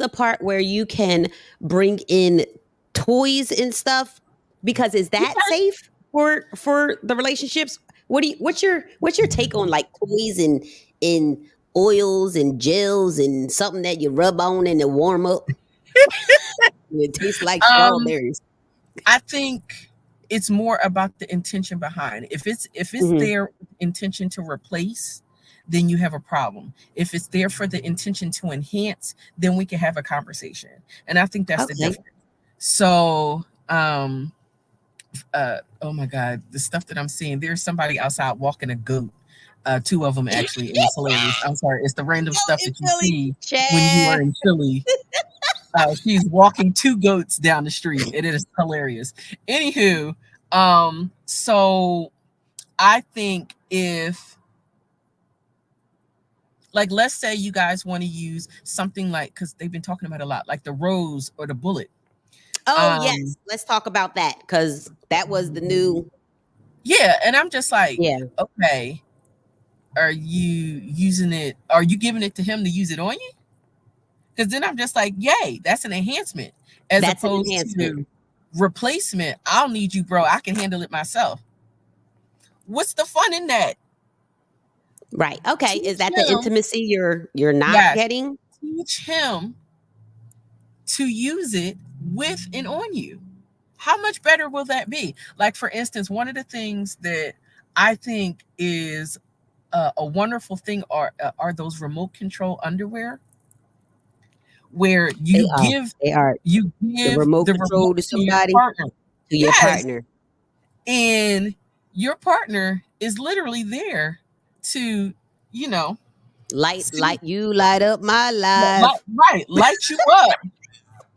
a part where you can bring in toys and stuff? Because is that safe for the relationships? What's your take on like toys and oils and gels and something that you rub on and it warm up? It tastes like strawberries. I think it's more about the intention behind. If it's their intention to replace, then you have a problem. If it's there for the intention to enhance, then we can have a conversation. And I think that's the difference. So, oh my God, the stuff that I'm seeing, there's somebody outside walking a goat. Two of them actually, and it's hilarious. I'm sorry, it's the random stuff that you see when you are in Philly. She's walking two goats down the street. It is hilarious. Anywho, so I think if, like, let's say you guys want to use something like, because they've been talking about it a lot, like the rose or the bullet. Oh, yes. Let's talk about that, because that was the new. Yeah, and I'm just like, okay, are you using it? Are you giving it to him to use it on you? Because then I'm just like, yay, that's an enhancement. That's opposed to replacement. I'll need you, bro. I can handle it myself. What's the fun in that? Right. Okay. Is that the intimacy you're not getting? Teach him to use it with and on you. How much better will that be? Like, for instance, one of the things that I think is a wonderful thing are those remote control underwear, where you give the remote control to somebody, to your partner, and your partner is literally there to, light up my life, light you up,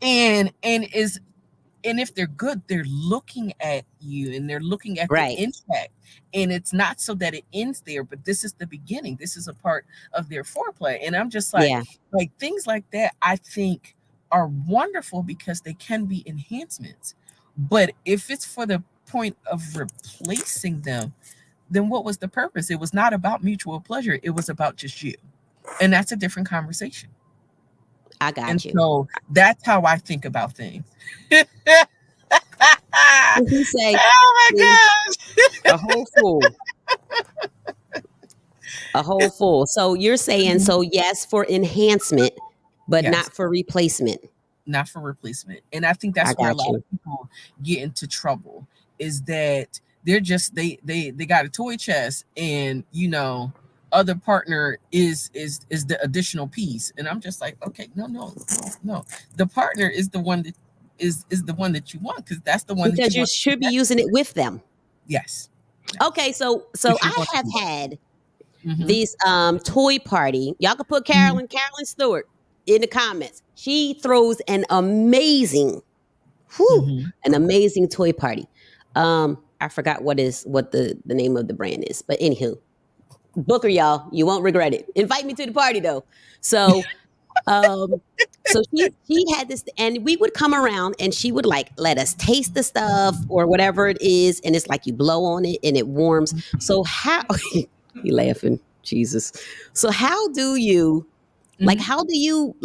and if they're good, they're looking at you and they're looking at the impact. And it's not so that it ends there, but this is the beginning. This is a part of their foreplay. And I'm just like things like that, I think are wonderful because they can be enhancements. But if it's for the point of replacing them, then what was the purpose? It was not about mutual pleasure. It was about just you. And that's a different conversation. I got And you. so that's how I think about things. You say, oh my gosh. a whole fool. A whole fool. So you're saying, so yes, for enhancement, but Yes. not for replacement. Not for replacement. And I think I that's where a got lot you. of people get into trouble, is that they're just they got a toy chest, and other partner is the additional piece. And I'm just like, okay, no. The partner is the one that is the one that you want, because that's the one that Because you you want. should be using it with them. Yes. Okay, so You should I want to have do that. had Mhm. this toy party. Y'all can put Carolyn Stewart in the comments. She throws an amazing toy party. I forgot what the name of the brand is, but anywho, Booker, y'all, you won't regret it. Invite me to the party though. So so she had this, and we would come around and she would like let us taste the stuff or whatever it is, and it's like you blow on it and it warms. So how you laughing, Jesus. So how do you how do you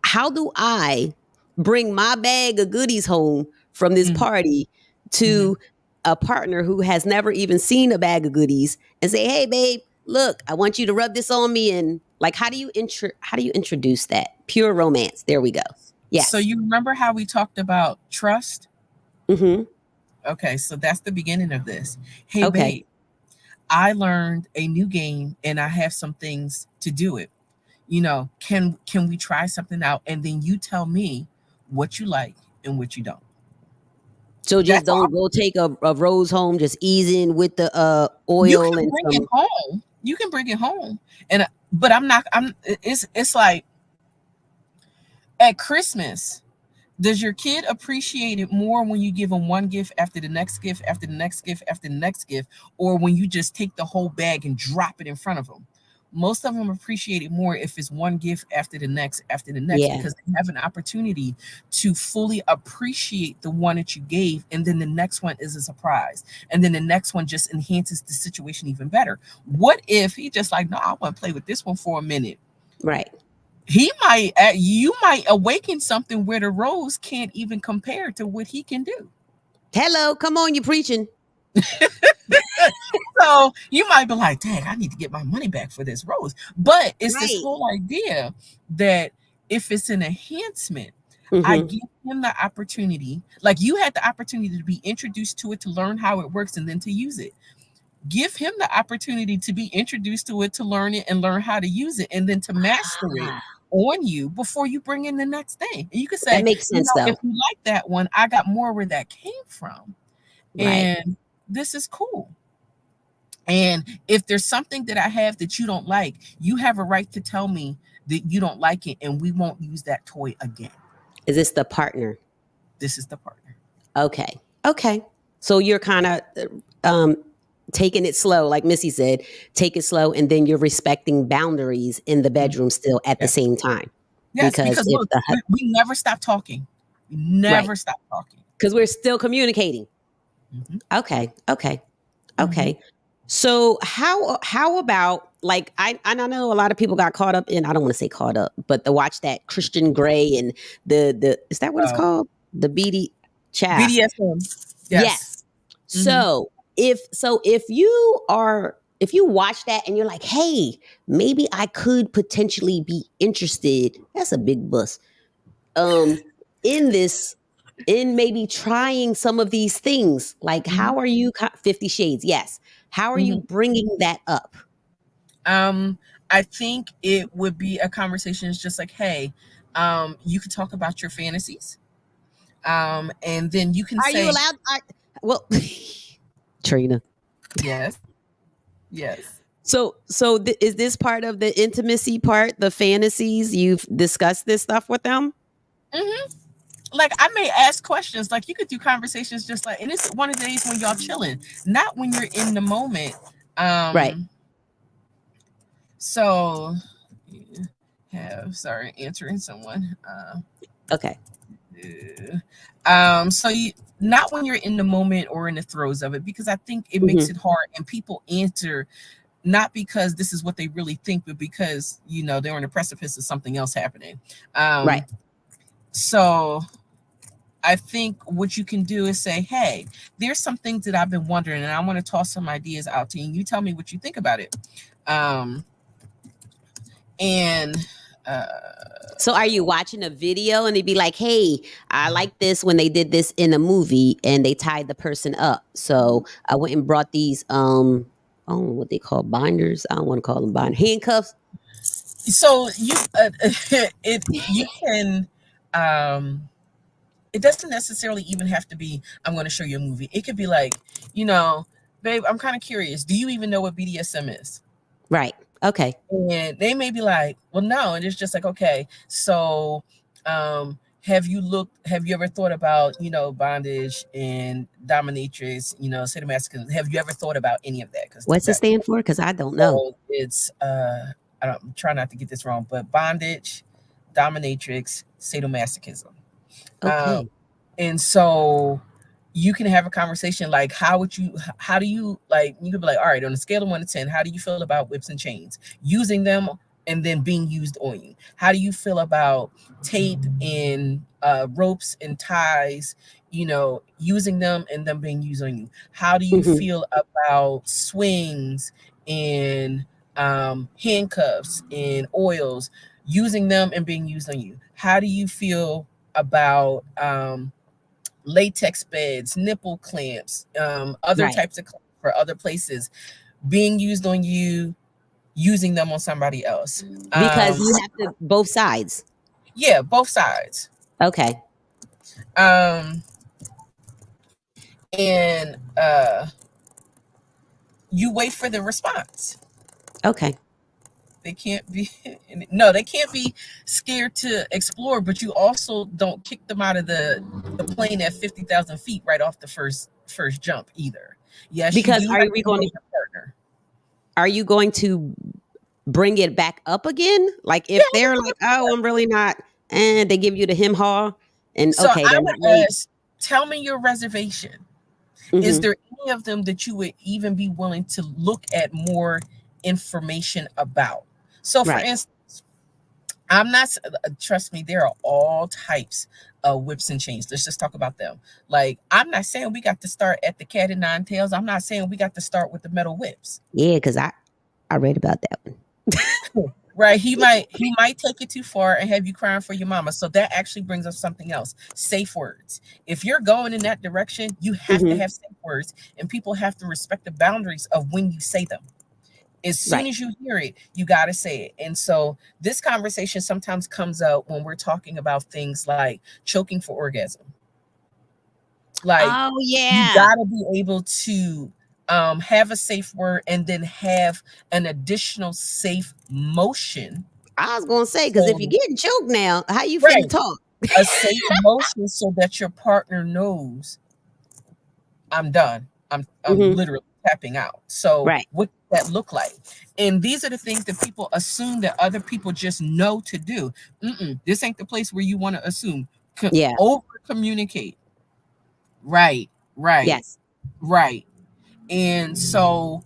how do I bring my bag of goodies home from this party to a partner who has never even seen a bag of goodies and say, hey babe, look, I want you to rub this on me? And like, how do you introduce that? Pure romance. There we go. Yes. So you remember how we talked about trust? Mm-hmm. Okay, so that's the beginning of this. Hey Okay. babe, I learned a new game and I have some things to do it. Can we try something out? And then you tell me what you like and what you don't. So just don't go take a rose home, just ease in with the You oil can and bring some. it home. You can bring it home. But it's like at Christmas, does your kid appreciate it more when you give them one gift after the next gift, after the next gift, after the next gift, or when you just take the whole bag and drop it in front of them? Most of them appreciate it more if it's one gift after the next, Yeah. because they have an opportunity to fully appreciate the one that you gave, and then the next one is a surprise, and then the next one just enhances the situation even better. What if he just like, no, I want to play with this one for a minute? Right. You might awaken something where the rose can't even compare to what he can do. Hello, come on, you preaching. So you might be like, dang, I need to get my money back for this rose. But it's Right. this whole idea that if it's an enhancement, I Mm-hmm. give him the opportunity, like you had the opportunity to be introduced to it, to learn how it works, and then to use it. Give him the opportunity to be introduced to it, to learn it and learn how to use it, and then to master it on you before you bring in the next thing. And you can say, That makes sense though. if you like that one, I got more where that came from. Right. And this is cool. And if there's something that I have that you don't like, you have a right to tell me that you don't like it, and we won't use that toy again. Is this the partner? This is the partner. Okay. Okay. So you're kind of taking it slow, like Missy said, take it slow, and then you're respecting boundaries in the bedroom still at the same time. Yes, because look, we never stop talking. We never stop talking. Because we're still communicating. Mm-hmm. Okay. Mm-hmm. So how about, like, I know a lot of people got caught up in, I don't want to say caught up, but to watch that Christian Grey and the is that what it's called? The BDSM. Yes. Mm-hmm. So if you watch that and you're like, hey, maybe I could potentially be interested, that's a big bus, in maybe trying some of these things, like how are you 50 Shades? Yes. How are you bringing that up? I think it would be a conversation. It's just like, hey, you could talk about your fantasies. And then you can say, are you allowed? Well, Trina. Yes. So is this part of the intimacy part, the fantasies? You've discussed this stuff with them? Mm-hmm. Like, I may ask questions. Like, you could do conversations just like, and it's one of the days when y'all chilling, not when you're in the moment. Right. So, answering someone. Okay. So not when you're in the moment or in the throes of it, because I think it Hmm. makes it hard and people answer not because this is what they really think, but because, you know, they're on the precipice of something else happening. Right. So I think what you can do is say, hey, there's some things that I've been wondering, and I want to toss some ideas out to you. And you tell me what you think about it. Um, and uh, So are you watching a video and they'd be like, hey, I like this when they did this in a movie and they tied the person up. So I went and brought these I don't know what they call binders. I don't want to call them handcuffs. so you you can it doesn't necessarily even have to be, I'm going to show you a movie. It could be like, you know, babe, I'm kind of curious. Do you even know what BDSM is? Right. Okay. And they may be like, well, no. And it's just like, okay, so have you ever thought about, you know, bondage and dominatrix, you know, sadomasochism? Have you ever thought about any of that? Because What's it that, stand for? Because I don't know. so it's I'm trying not to get this wrong, but bondage, dominatrix, sadomasochism. Um, Okay. and so you can have a conversation like, how do you, like, you could be like, all right, on a scale of 1 to 10, how do you feel about whips and chains, using them and then being used on you? How do you feel about tape and ropes and ties, you know, using them and them being used on you? How do you Hmm. feel about swings and handcuffs and oils, using them and being used on you? How do you feel about latex beds, nipple clamps, other Right. types of clamps for other places being used on you, using them on somebody else? Because you have to both sides. Yeah, both sides. Okay. Um, and you wait for the response. Okay. They can't be no, they can't be scared to explore, but you also don't kick them out of the plane at 50,000 feet right off the first jump either. Yes, you Because do have to know your partner. are you going to bring it back up again? Like Yeah. if they're like, oh, I'm really not, and they give you the hem haw, and So okay, I they're would not really. ask, tell me your reservation. Is Hmm. there any of them that you would even be willing to look at more information about? So, for Right. instance, I'm not, trust me, there are all types of whips and chains. Let's just talk about them. Like, I'm not saying we got to start at the cat and nine tails. I'm not saying we got to start with the metal whips. Yeah, because I read about that one. Right, he might take it too far and have you crying for your mama. So that actually brings up something else: safe words. If you're going in that direction, you have to Hmm. have safe words, and people have to respect the boundaries of when you say them. As soon Right. as you hear it, you got to say it. And so this conversation sometimes comes out when we're talking about things like choking for orgasm. Like, Oh you yeah. got to be able to have a safe word and then have an additional safe motion. I was gonna say because if you're So, getting choked now, how you finna right, talk? a safe motion so that your partner knows, I'm done. I'm Hmm. literally tapping out. So Right. what does that look like? And these are the things that people assume that other people just know to do. This ain't the place where you want to assume. Yeah. Over communicate. Right, right, Yes. right. And so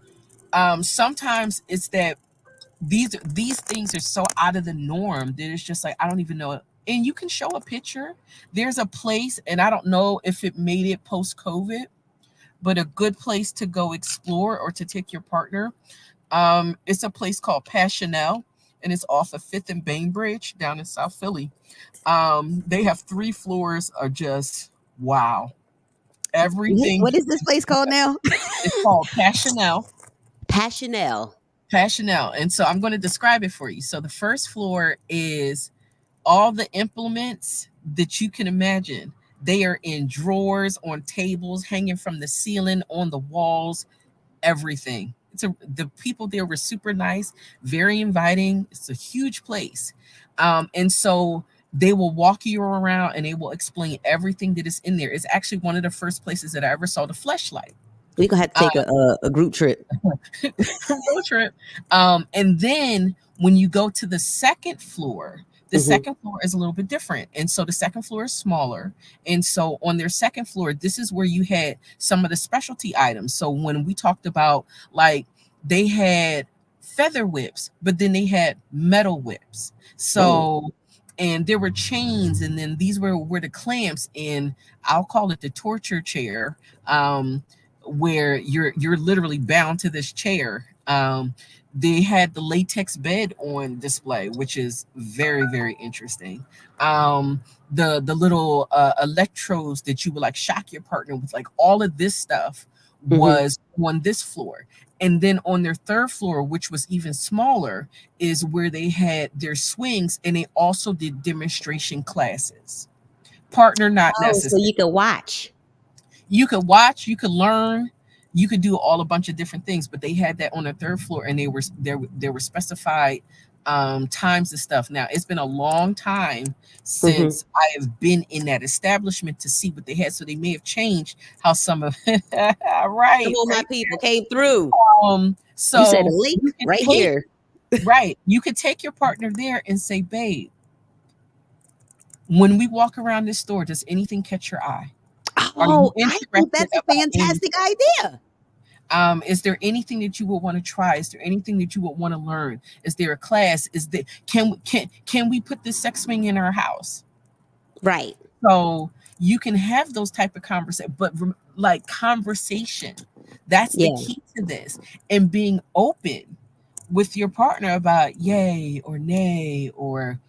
sometimes it's that these things are so out of the norm that it's just like, I don't even know it. And you can show a picture. There's a place, and I don't know if it made it post COVID, but a good place to go explore or to take your partner. It's a place called Passionelle, and it's off of Fifth and Bainbridge down in South Philly. They have 3 floors are just wow. Everything What is this place called now? is called Passionelle. Passionelle. Passionelle. And so I'm going to describe it for you. So the first floor is all the implements that you can imagine. They are in drawers, on tables, hanging from the ceiling, on the walls, everything. The people there were super nice, very inviting. It's a huge place. And so they will walk you around and they will explain everything that is in there. It's actually one of the first places that I ever saw the fleshlight. We gonna have to take a group trip. Road trip. And then when you go to the second floor, the Mm-hmm. second floor is a little bit different. And so the second floor is smaller. And so on their second floor, this is where you had some of the specialty items. So when we talked about, like, they had feather whips, but then they had metal whips. Whoa. So, and there were chains, and then these were the clamps, and I'll call it the torture chair. Where you're literally bound to this chair. They had the latex bed on display, which is very, very interesting. The little electrodes that you would like shock your partner with, like all of this stuff Mm-hmm. was on this floor. And then on their third floor, which was even smaller, is where they had their swings, and they also did demonstration classes. Partner not Oh, so necessary. you can watch. You could watch, you could learn, you could do all a bunch of different things, but they had that on the third floor, and there were specified times and stuff. Now it's been a long time Mm-hmm. since I have been in that establishment to see what they had, so they may have changed how some of Come right, on, my right. people came through. You said a So link you can right take, here. right, you could take your partner there and say, babe, when we walk around this store, does anything catch your eye? Are you Oh, I think interested that's a about anything? fantastic idea. Is there anything that you would want to try? Is there anything that you would want to learn? Is there a class? Is there can we put this sex swing in our house? Right. So you can have those type of conversation, but like conversation, that's the Yeah. key to this, and being open with your partner about yay or nay or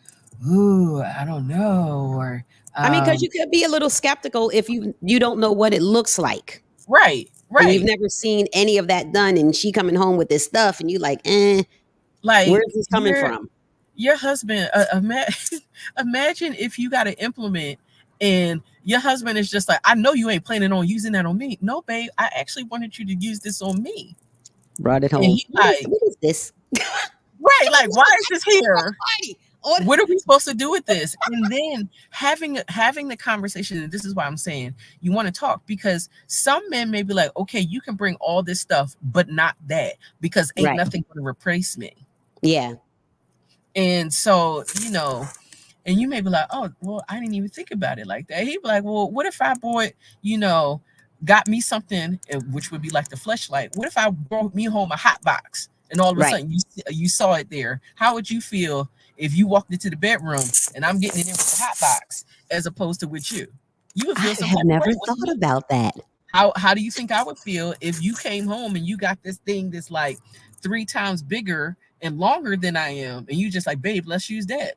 ooh, I don't know, or I mean, because um, you could be a little skeptical if you don't know what it looks like. right, And you've right. never seen any of that done, and she coming home with this stuff, and you like, Like where's this coming from? your husband, imagine if you got to implement and your husband is just like, I know you ain't planning on using that on me. No, babe, I actually wanted you to use this on me. Brought it And home. he like, What is this? right, like, why is this here? Party. Oh, What are we supposed to do with this? And then having the conversation, and this is why I'm saying you want to talk, because some men may be like, okay, you can bring all this stuff, but not that, because ain't right. nothing going to replace me. Yeah. And so, and you may be like, oh, well, I didn't even think about it like that. He'd be like, well, what if I bought, got me something, which would be like the fleshlight. What if I brought me home a hot box and all of a Right. sudden you saw it there? How would you feel if you walked into the bedroom and I'm getting it in with the hot box as opposed to with you? You would I feel some have type of way, never wouldn't thought you? about that. How do you think I would feel if you came home and you got this thing that's like 3 times bigger and longer than I am, and you just like, babe, let's use that?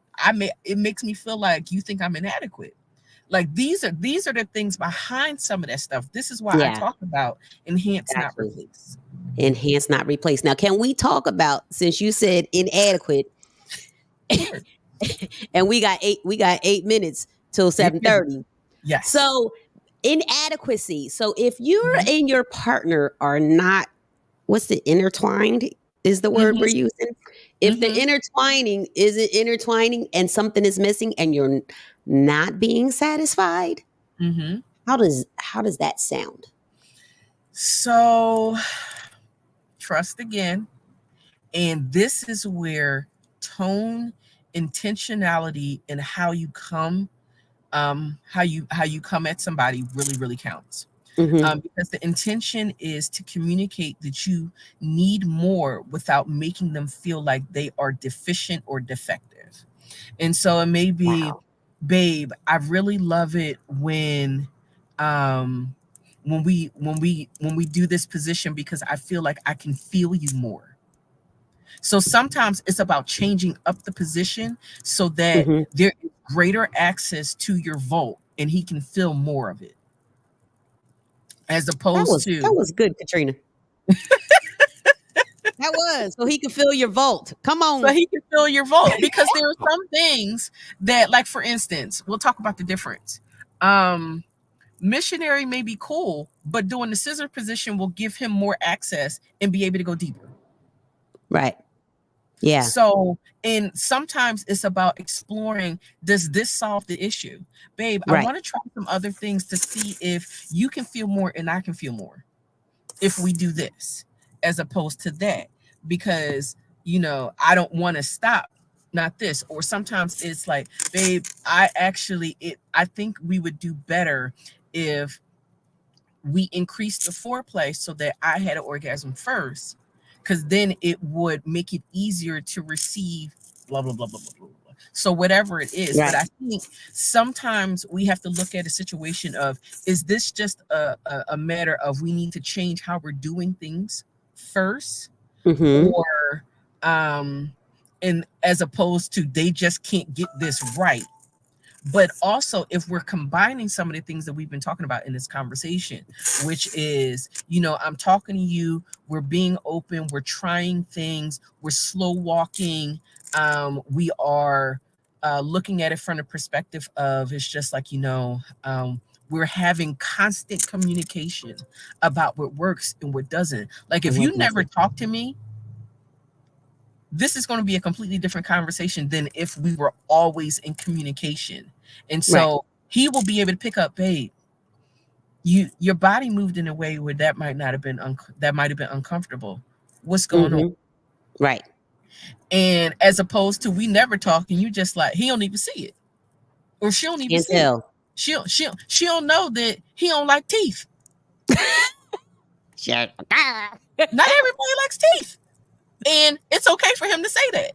It makes me feel like you think I'm inadequate. Like these are the things behind some of that stuff. This is why I Yeah. talk about enhance, Got not you. replace. Enhance, not replace. Now, can we talk about, since you said inadequate, Sure. and we got 8 minutes till 7:30. Yes. So inadequacy. So if you Mhm. and your partner are not, what's the intertwined is the word Mhm. we're using. If the Mhm. intertwining isn't intertwining and something is missing and you're not being satisfied, Mhm. how does that sound? So trust again. And this is where tone, intentionality, and how you come come at somebody really, really counts. Mm-hmm. Because the intention is to communicate that you need more without making them feel like they are deficient or defective. And so it may be, Wow. babe, I really love it um when we do this position, because I feel like I can feel you more. So sometimes it's about changing up the position so that Mm-hmm. there is greater access to your vault and he can feel more of it, as That opposed was that to was good, Katrina. That was so he could fill your vault. Come so on. he can feel your vault. Because there are some things that, like, for instance, we'll talk about the difference. Missionary may be cool, but doing the scissor position will give him more access and be able to go deeper. Right. Yeah. So, and sometimes it's about exploring, does this solve the issue? Babe, I Right. want to try some other things to see if you can feel more and I can feel more. if we do this as opposed to that, because I don't want to stop, not this. Or sometimes it's like, babe, I think we would do better if we increased the foreplay so that I had an orgasm first, because then it would make it easier to receive blah blah blah blah blah blah blah. So whatever it is, Right. but I think sometimes we have to look at a situation of, is this just a matter of we need to change how we're doing things first, Mm-hmm. or and as opposed to they just can't get this right. But also, if we're combining some of the things that we've been talking about in this conversation, which is, I'm talking to you, we're being open, we're trying things, we're slow walking, we are looking at it from the perspective of, it's just like, we're having constant communication about what works and what doesn't. Like, if you never talk to me, this is going to be a completely different conversation than if we were always in communication. And so he will be able to pick up, babe, your body moved in a way where that might have been uncomfortable. What's going on? Right. And as opposed to we never talk, and you just like, he don't even see it, or she don't even see it. She don't know that he don't like teeth. Sure. Not everybody likes teeth. And it's okay for him to say that.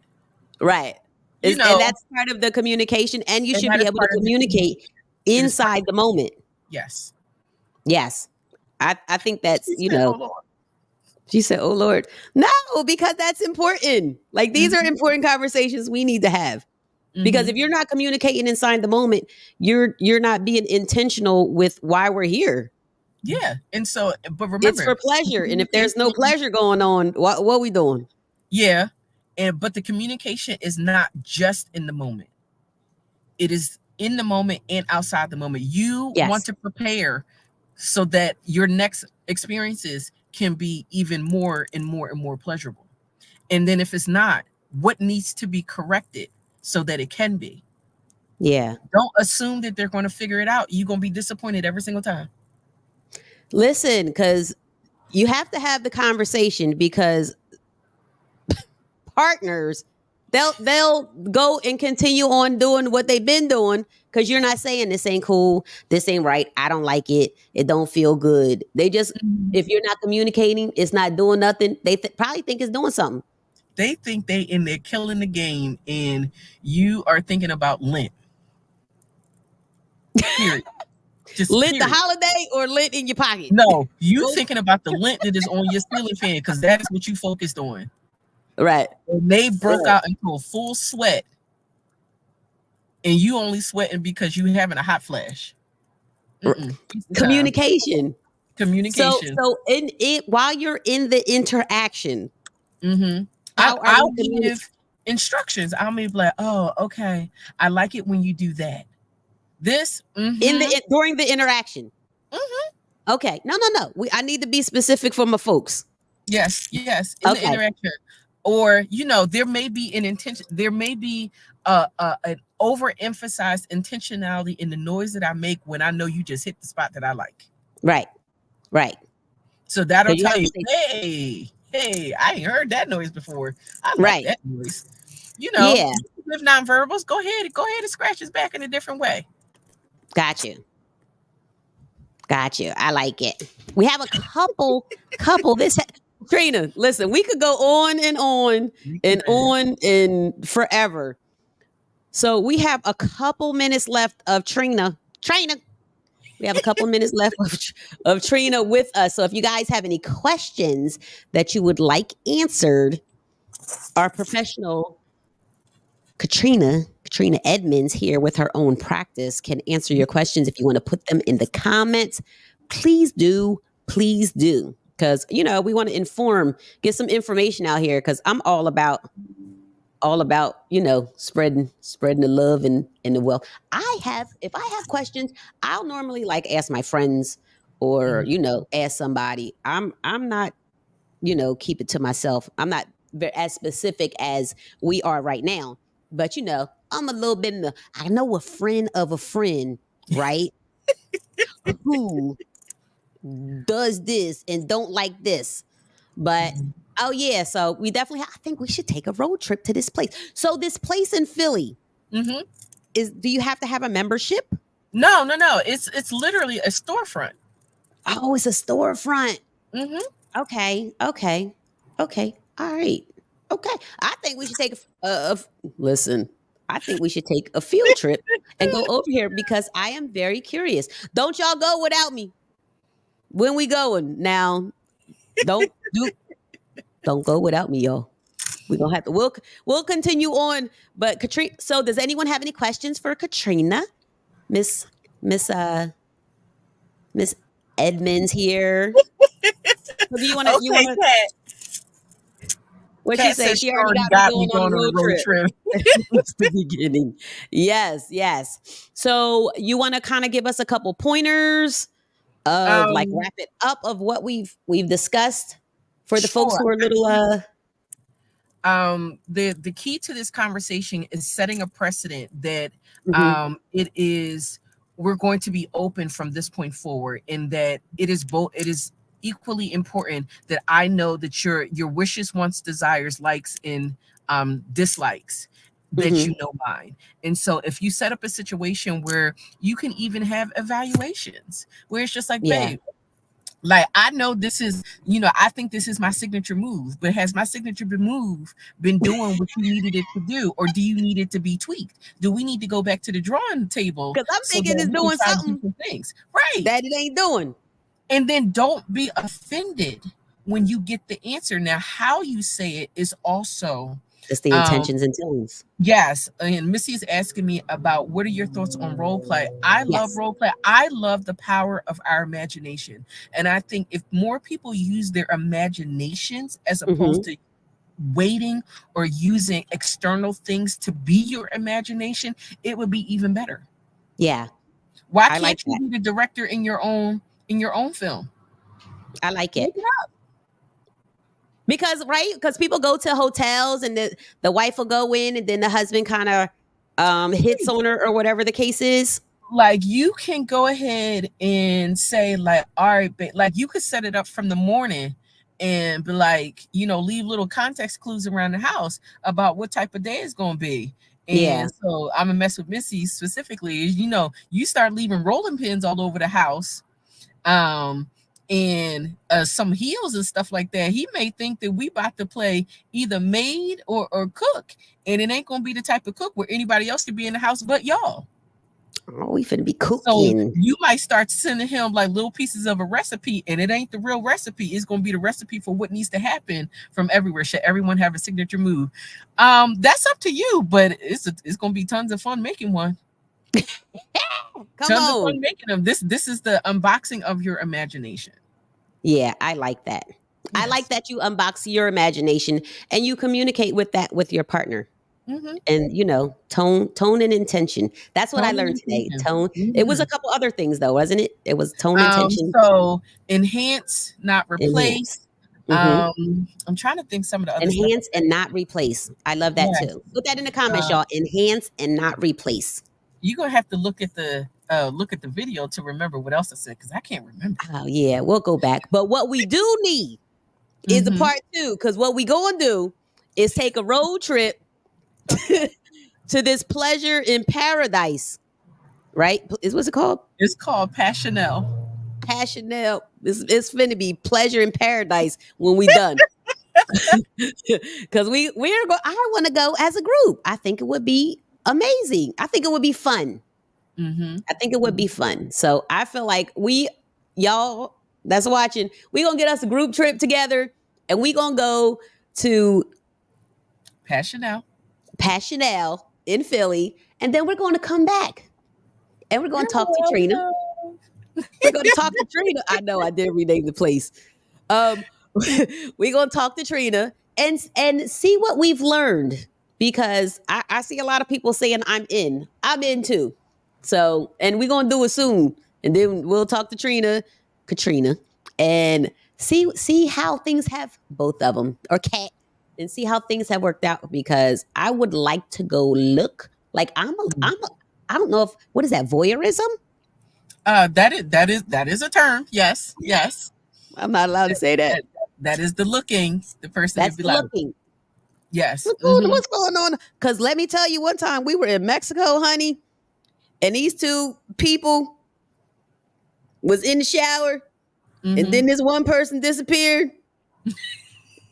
Right. And that's part of the communication. And you should be able to communicate inside the moment. Yes. Yes. I think that's, she said, oh Lord. No, because that's important. Like, these are important conversations we need to have. Because if you're not communicating inside the moment, you're not being intentional with why we're here. Yeah. And so, but remember, it's for pleasure. And if there's no pleasure going on, what are we doing? Yeah. But the communication is not just in the moment. It is in the moment and outside the moment. You want to prepare so that your next experiences can be even more and more and more pleasurable. And then if it's not, what needs to be corrected so that it can be? Yeah. Don't assume that they're going to figure it out. You're going to be disappointed every single time. Listen, because you have to have the conversation, because partners, they'll go and continue on doing what they've been doing, because you're not saying this ain't cool, this ain't right, I don't like it, it don't feel good. They just, if you're not communicating, it's not doing nothing. They probably think it's doing something. They think they're killing the game, and you are thinking about Lent. Period. Just Lent the holiday, or Lent in your pocket? No, you thinking about the Lent that is on your ceiling fan, because that is what you focused on. Right. And they broke out into a full sweat, and you only sweating because you having a hot flash. Communication. So in it, while you're in the interaction, I'll give instructions. I'll be like, oh, okay, I like it when you do that. This during the interaction. Okay, no. I need to be specific for my folks. Yes, in the interaction. Or there may be an intention. There may be an overemphasized intentionality in the noise that I make when I know you just hit the spot that I like. Right. So that'll tell you, hey, I ain't heard that noise before. I like that noise. With nonverbals, go ahead and scratch his back in a different way. Got you. I like it. We have a couple. Trina, listen, we could go on and on and on and forever. So we have a couple minutes left of Trina. We have a couple minutes left of Trina with us. So if you guys have any questions that you would like answered, our professional Katrina Edmonds here with her own practice can answer your questions. If you want to put them in the comments, please do. Because, we want to get some information out here, because I'm all about, spreading the love and the wealth. If I have questions, I'll normally ask my friends or, ask somebody. I'm not, keep it to myself. I'm not as specific as we are right now, but I'm a little bit I know a friend of a friend, right? Who does this and don't like this. But oh yeah, so we definitely I think we should take a road trip to this place. So this place in Philly Mm-hmm. do you have to have a membership? No. It's literally a storefront. Oh, it's a storefront. Mm-hmm. Okay. All right. Okay. I think we should take listen. I think we should take a field trip and go over here because I am very curious. Don't y'all go without me. When we going now? Don't go without me, y'all. We're gonna have to we'll continue on. But Katrina, so does anyone have any questions for Katrina? Miss Edmonds here. So do you wanna Kat. what Kat she say? said She already got me going on a road trip. trip. That's the beginning. Yes. So you want to kind of give us a couple pointers of like wrap it up of what we've discussed for the folks who are a little the key to this conversation is setting a precedent that it is we're going to be open from this point forward, and that it is equally important that I know that your wishes, wants, desires, likes, and dislikes, that you know mine. And so if you set up a situation where you can even have evaluations where it's just like, babe, like, I know this is, I think this is my signature move, but has my signature move been doing what you needed it to do? Or do you need it to be tweaked? Do we need to go back to the drawing table? Because I'm thinking it's doing something things, right, that it ain't doing. And then don't be offended when you get the answer. Now, how you say it is also just the intentions and tones. Yes. And Missy is asking me about what are your thoughts on role play? I love role play. I love the power of our imagination. And I think if more people use their imaginations as opposed to waiting or using external things to be your imagination, it would be even better. Yeah. Why can't you be the director in your own film? I like it. Because people go to hotels and the wife will go in and then the husband kind of hits on her or whatever the case is. Like, you can go ahead and say, like, all right, like, you could set it up from the morning and be like, leave little context clues around the house about what type of day it's going to be. And so I'm gonna mess with Missy specifically. You start leaving rolling pins all over the house. And some heels and stuff like that. He may think that we about to play either maid or cook, and it ain't gonna be the type of cook where anybody else could be in the house but y'all. Oh, we finna be cooking. So you might start sending him like little pieces of a recipe, and it ain't the real recipe. It's gonna be the recipe for what needs to happen from everywhere. Should everyone have a signature move? That's up to you, but it's gonna be tons of fun making one. Tons of fun making them. This is the unboxing of your imagination. Yeah, I like that. Yes. I like that you unbox your imagination and you communicate with your partner. And tone and intention. That's what I learned today. Tone. It was a couple other things though, wasn't it? It was tone, intention. So enhance, not replace. I'm trying to think some of the other enhance stuff. And not replace. I love that too. Put that in the comments, y'all. Enhance and not replace. You're gonna have to look at the video to remember what else I said, because I can't remember. Oh yeah, we'll go back. But what we do need is a part 2, because what we gonna do is take a road trip to this pleasure in paradise, right? What's it called? It's called Passionelle. It's finna be pleasure in paradise when we done. Because I want to go as a group. I think it would be amazing. I think it would be fun. I think it would be fun. So I feel like y'all that's watching, we gonna get us a group trip together and we gonna go to Passionelle in Philly, and then we're going to come back and we're going to talk to Trina. We're going to talk to Trina. I know I did rename the place. We're going to talk to Trina and see what we've learned, because I see a lot of people saying I'm in too. So, and we're going to do it soon. And then we'll talk to Katrina, and see how things have, both of them, or Kat, and see how things have worked out, because I would like to go look. Like I don't know what is that, voyeurism? That is a term. Yes, yes. I'm not allowed to say that. That, that is the looking. The person That's would be the like, looking. yes. What's going on? Because let me tell you, one time we were in Mexico, honey, and these two people was in the shower, and then this one person disappeared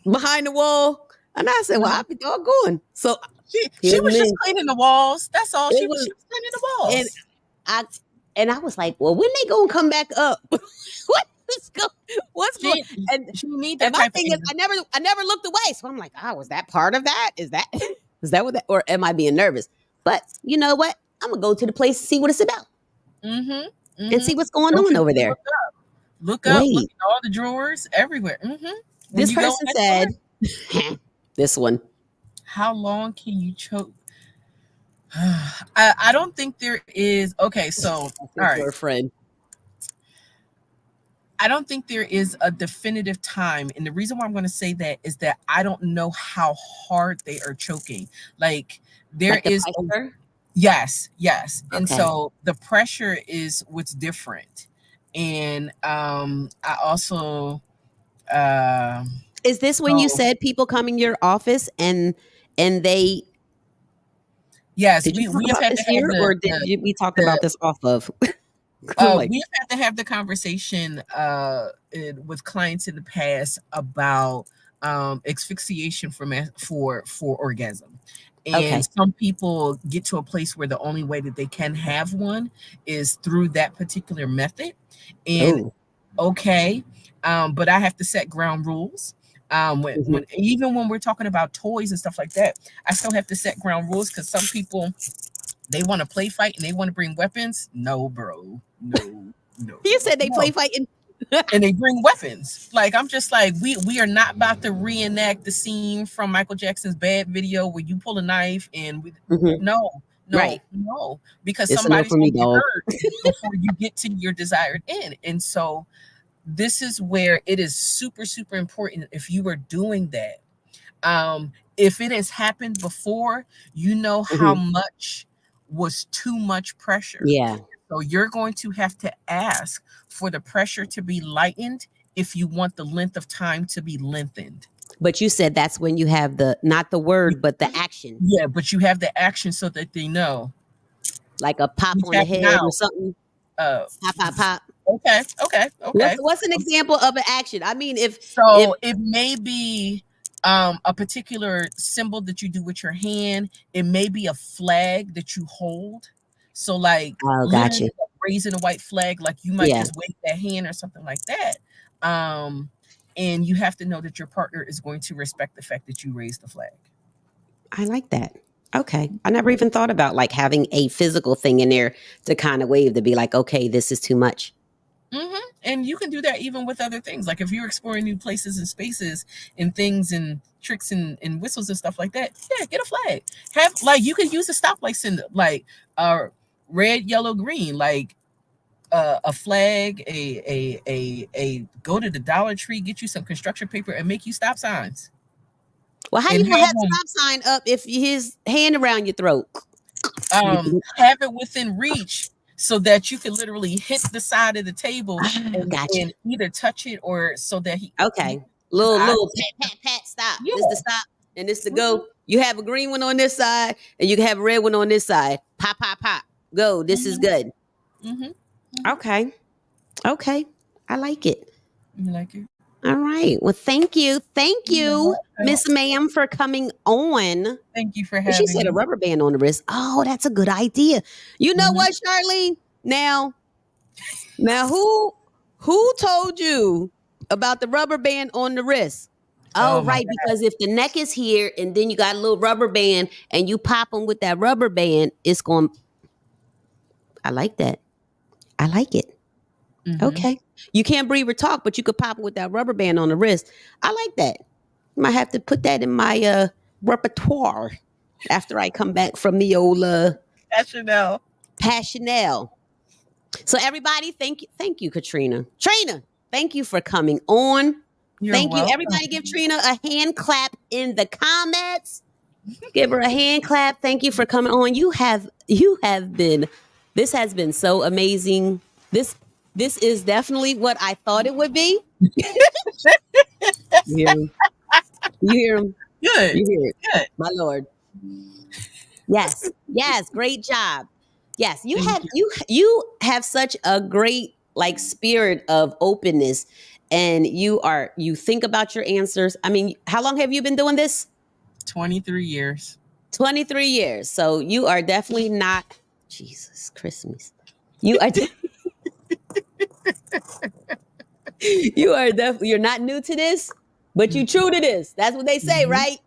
behind the wall. And I said, well, I'll be doggone. So She was just cleaning the walls. That's all. She was cleaning the walls. And I was like, well, when they gonna come back up? What's going? And my thing is, I never looked away. So I'm like, oh, was that part of that? Is that what that? Or am I being nervous? But you know what? I'm gonna go to the place and see what it's about, and see what's going on over there. Look up. Look at all the drawers everywhere. This person said, this one. How long can you choke? I don't think there is. Okay, so all right, your friend. I don't think there is a definitive time, and the reason why I'm going to say that is that I don't know how hard they are choking. Like there is, yes, and so the pressure is what's different, and I also. Is this when you said people come in your office and they? Yes, we have had to have or did we talk about this off of? We've had to have the conversation with clients in the past about asphyxiation for orgasm. And some people get to a place where the only way that they can have one is through that particular method. And but I have to set ground rules. Even when we're talking about toys and stuff like that, I still have to set ground rules because some people, they want to play fight and they want to bring weapons. No, bro. No. You said they play fighting. And they bring weapons. Like, I'm just like, we are not about to reenact the scene from Michael Jackson's Bad video where you pull a knife and no, because somebody's going to get hurt before you get to your desired end. And so this is where it is super, super important if you are doing that. If it has happened before, you know how much was too much pressure. Yeah. So you're going to have to ask for the pressure to be lightened if you want the length of time to be lengthened. But you said that's when you have not the word, but the action. Yeah, but you have the action so that they know. Like a pop on the head or something. Pop. Okay. What's an example of an action? I mean, if it may be a particular symbol that you do with your hand, it may be a flag that you hold. So like gotcha. Raising a white flag, like you might just wave that hand or something like that. And you have to know that your partner is going to respect the fact that you raised the flag. I like that. Okay. I never even thought about like having a physical thing in there to kind of wave to be like, okay, this is too much. And you can do that even with other things. Like if you're exploring new places and spaces and things and tricks and whistles and stuff like that, get a flag. You can use a stoplight symbol, like red, yellow, green, like a flag, a go to the Dollar Tree, get you some construction paper and make you stop signs. Well, how you gonna have a stop sign up if his hand around your throat? Have it within reach so that you can literally hit the side of the table and either touch it or so that he little pat stop. This the stop and this the go. You have a green one on this side and you can have a red one on this side. Pop go. This is good. Okay I like it. You like it? All right. Well, thank you, Miss Ma'am, for coming on. Thank you for having me. She said a rubber band on the wrist. Oh, that's a good idea. You know what, Charlene? Now, who told you about the rubber band on the wrist? Oh, right, because if the neck is here and then you got a little rubber band and you pop them with that rubber band, it's going. I like that. I like it. Okay. You can't breathe or talk, but you could pop it with that rubber band on the wrist. I like that. Might have to put that in my repertoire after I come back from the old Passionelle. So everybody, thank you, Katrina. Trina, thank you for coming on. Thank you. Everybody give Trina a hand clap in the comments. Give her a hand clap. Thank you for coming on. This has been so amazing. This is definitely what I thought it would be. You hear him? You hear him? Good. You hear it? Good. My Lord. Yes. Yes. Great job. Yes. You have such a great like spirit of openness, and you think about your answers. I mean, how long have you been doing this? 23 years. 23 years. So you are definitely not Jesus Christmas. You are you're not new to this, but you true to this. That's what they say, right?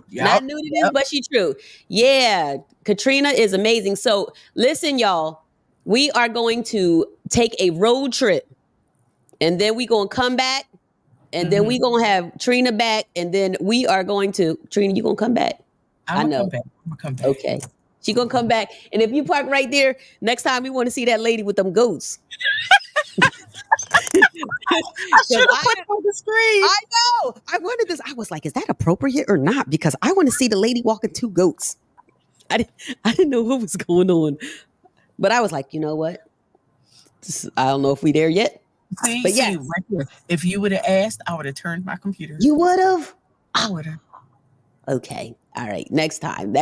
Yep. Not new to this, but she true. Yeah, Katrina is amazing. So listen, y'all, we are going to take a road trip, and then we gonna come back, and then we gonna have Trina back, and then we are going to Trina. You gonna come back? I'm gonna come back. Okay. She gonna come back. And if you park right there, next time we want to see that lady with them goats. I should have put it on the screen. I know. I wanted this. I was like, is that appropriate or not? Because I want to see the lady walking 2 goats. I didn't know what was going on. But I was like, you know what? I don't know if we there yet. See, but yes. right here. If you would have asked, I would have turned my computer. You would have? I would have. Okay. All right. Next time.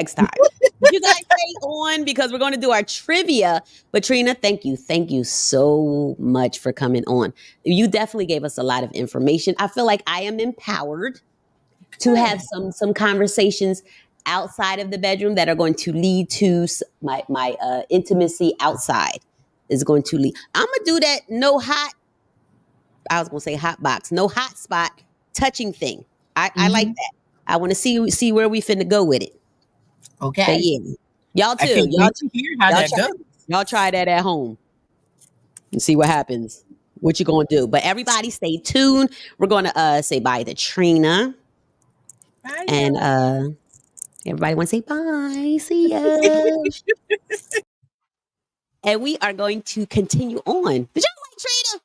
You guys stay on because we're going to do our trivia. But Trina, thank you. Thank you so much for coming on. You definitely gave us a lot of information. I feel like I am empowered to have some conversations outside of the bedroom that are going to lead to my intimacy outside is going to lead. I'm going to do that no hot spot touching thing. I like that. I want to see where we finna go with it. Okay. But yeah. Y'all too. Y'all try that at home and see what happens. What you gonna do? But everybody stay tuned. We're gonna say bye to Trina. Bye. And everybody wanna say bye. See ya. And we are going to continue on. Did y'all like Trina?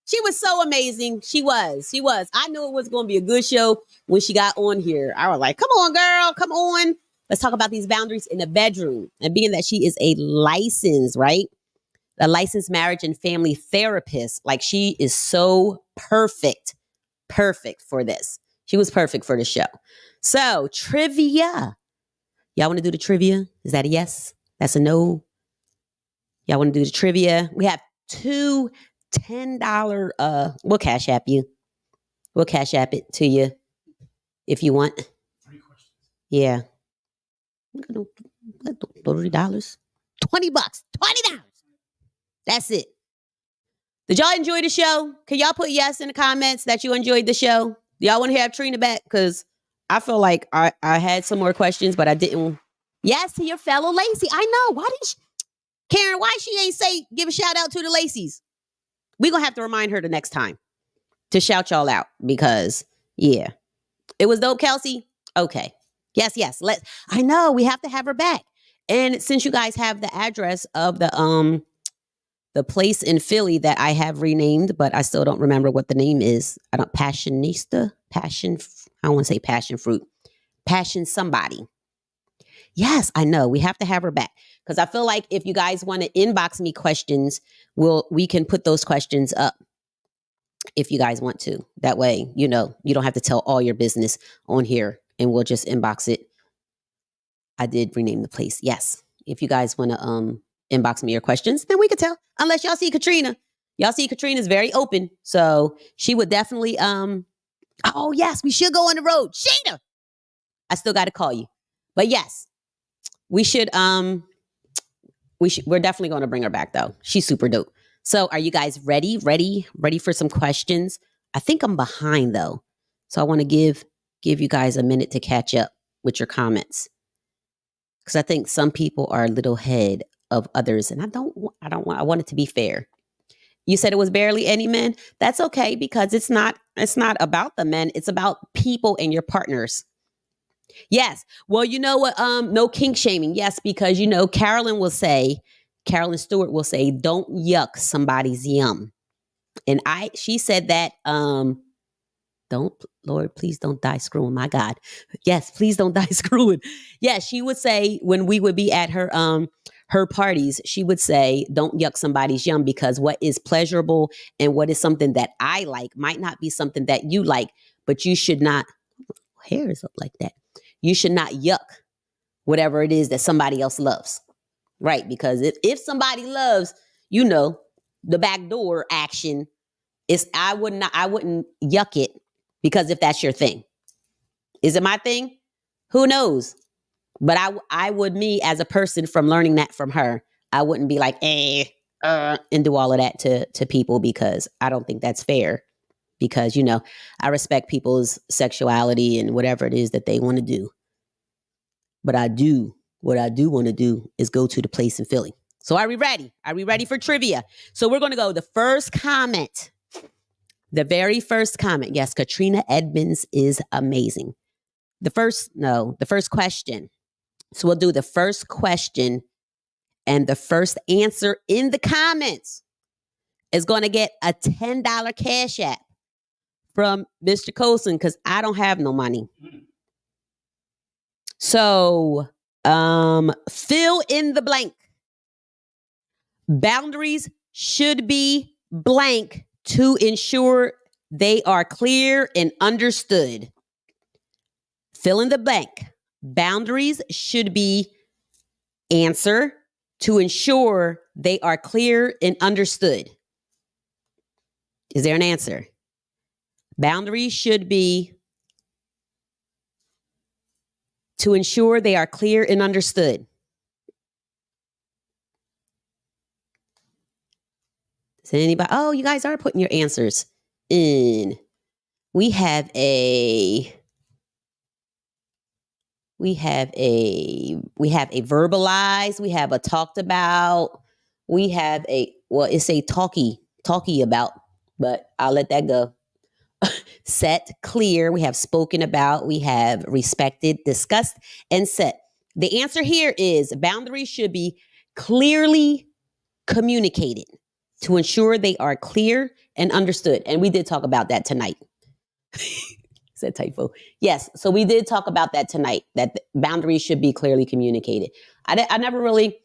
She was so amazing. She was. I knew it was going to be a good show when she got on here. I was like, come on, girl. Come on. Let's talk about these boundaries in the bedroom. And being that she is a licensed marriage and family therapist, like she is so perfect for this. She was perfect for the show. So trivia. Y'all want to do the trivia? Is that a yes? That's a no? Y'all want to do the trivia? We have 2 $10 we'll cash app you. We'll cash app it to you if you want. 3 questions. Yeah. $30. $20. $20. That's it. Did y'all enjoy the show? Can y'all put yes in the comments that you enjoyed the show? Do y'all want to have Trina back? Because I feel like I had some more questions, but I didn't. Yes to your fellow Lacey. I know. Why didn't Karen, why she ain't give a shout out to the Lacey's? We're going to have to remind her the next time to shout y'all out because, yeah. It was dope, Kelsey? Okay. Yes. I know. We have to have her back. And since you guys have the address of the place in Philly that I have renamed, but I still don't remember what the name is. I don't want to say passion fruit. Passion somebody. Yes, I know. We have to have her back. Because I feel like if you guys want to inbox me questions, we can put those questions up if you guys want to. That way, you don't have to tell all your business on here and we'll just inbox it. I did rename the place. Yes. If you guys want to inbox me your questions, then we could tell. Unless y'all see Katrina. Y'all see Katrina's very open. So she would definitely, oh yes, we should go on the road. Sheena! I still got to call you. But yes, we should, we're definitely going to bring her back though. She's super dope. So are you guys ready for some questions? I think I'm behind though. So I want to give you guys a minute to catch up with your comments. Cause I think some people are a little ahead of others and I want it to be fair. You said it was barely any men. That's okay because it's not about the men. It's about people and your partners. Yes. Well, you know what? No kink shaming. Yes, because Carolyn Stewart will say, don't yuck somebody's yum. And she said that, Lord, please don't die screwing. My God. Yes, please don't die screwing. Yes, she would say when we would be at her her parties, she would say, don't yuck somebody's yum, because what is pleasurable and what is something that I like might not be something that you like, but you should not, hair is up like that. You should not yuck whatever it is that somebody else loves, right? Because if somebody loves, the backdoor action, I wouldn't yuck it, because if that's your thing. Is it my thing? Who knows? But I would, me as a person, from learning that from her, I wouldn't be like, and do all of that to people, because I don't think that's fair. Because, I respect people's sexuality and whatever it is that they want to do. But what I do want to do is go to the place in Philly. So are we ready? Are we ready for trivia? So we're going to go the first comment. The very first comment. Yes, Katrina Edmonds is amazing. The first question. So we'll do the first question, and the first answer in the comments is going to get a $10 Cash App from Mr. Colson, because I don't have no money. So fill in the blank. Boundaries should be blank to ensure they are clear and understood. Fill in the blank. Boundaries should be answer to ensure they are clear and understood. Is there an answer? Boundaries should be to ensure they are clear and understood. Is anybody? Oh, you guys are putting your answers in. We have a verbalized, we have a talked about, we have it's a talky about, but I'll let that go. Set, clear, we have spoken about, we have respected, discussed, and set. The answer here is boundaries should be clearly communicated to ensure they are clear and understood. And we did talk about that tonight. Said typo. Yes. So we did talk about that tonight, that boundaries should be clearly communicated. I never really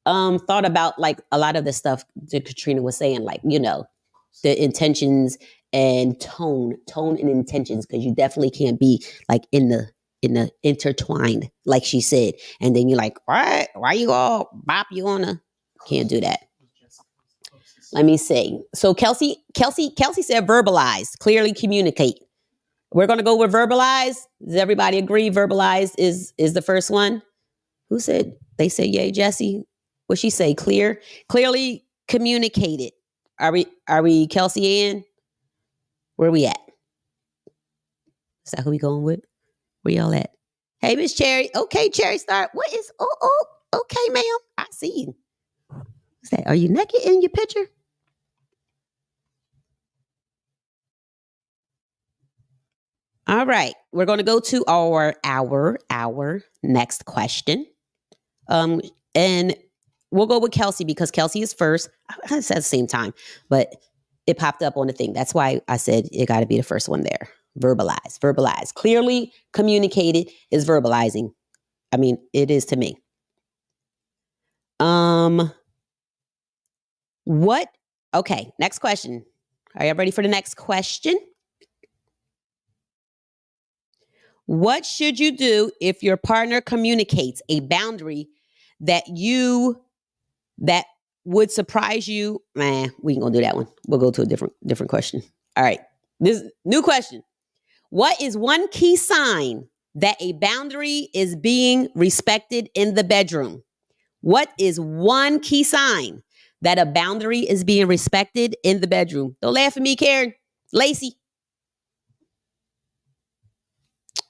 thought about like a lot of the stuff that Katrina was saying, like, the intentions and tone and intentions, because you definitely can't be like in the intertwined, like she said. And then you're like, why you all bop you on a, can't do that. Let me see. So Kelsey said verbalize, clearly communicate. We're going to go with verbalize. Does everybody agree verbalize is the first one? Who said? They say yay, Jesse. What'd she say? Clearly communicated. Are we Kelsey in? Where we at? Is that who we going with? Where y'all at? Hey, Miss Cherry. Okay, Cherry Star. What is, okay, ma'am. I see you. What's that? Are you naked in your picture? All right, we're going to go to our next question. And we'll go with Kelsey, because Kelsey is first. I said at the same time, but it popped up on the thing. That's why I said it got to be the first one there. Verbalize. Clearly communicated is verbalizing. I mean, it is to me. What? Okay, next question. Are you ready for the next question? What should you do if your partner communicates a boundary that would surprise you? Man, we ain't gonna do that one. We'll go to a different question. All right. This new question. What is one key sign that a boundary is being respected in the bedroom? What is one key sign that a boundary is being respected in the bedroom? Don't laugh at me, Karen. Lacey.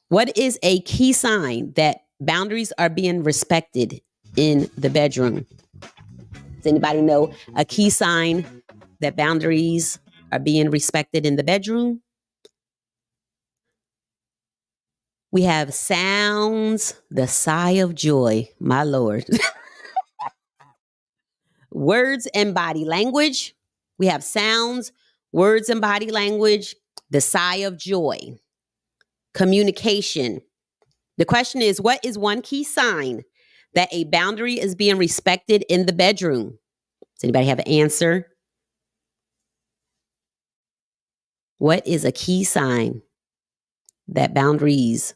What is a key sign that boundaries are being respected in the bedroom? Does anybody know a key sign that boundaries are being respected in the bedroom? We have sounds, the sigh of joy, my Lord. Words and body language. We have sounds, words and body language, the sigh of joy. Communication. The question is, what is one key sign that a boundary is being respected in the bedroom? Does anybody have an answer? What is a key sign that boundaries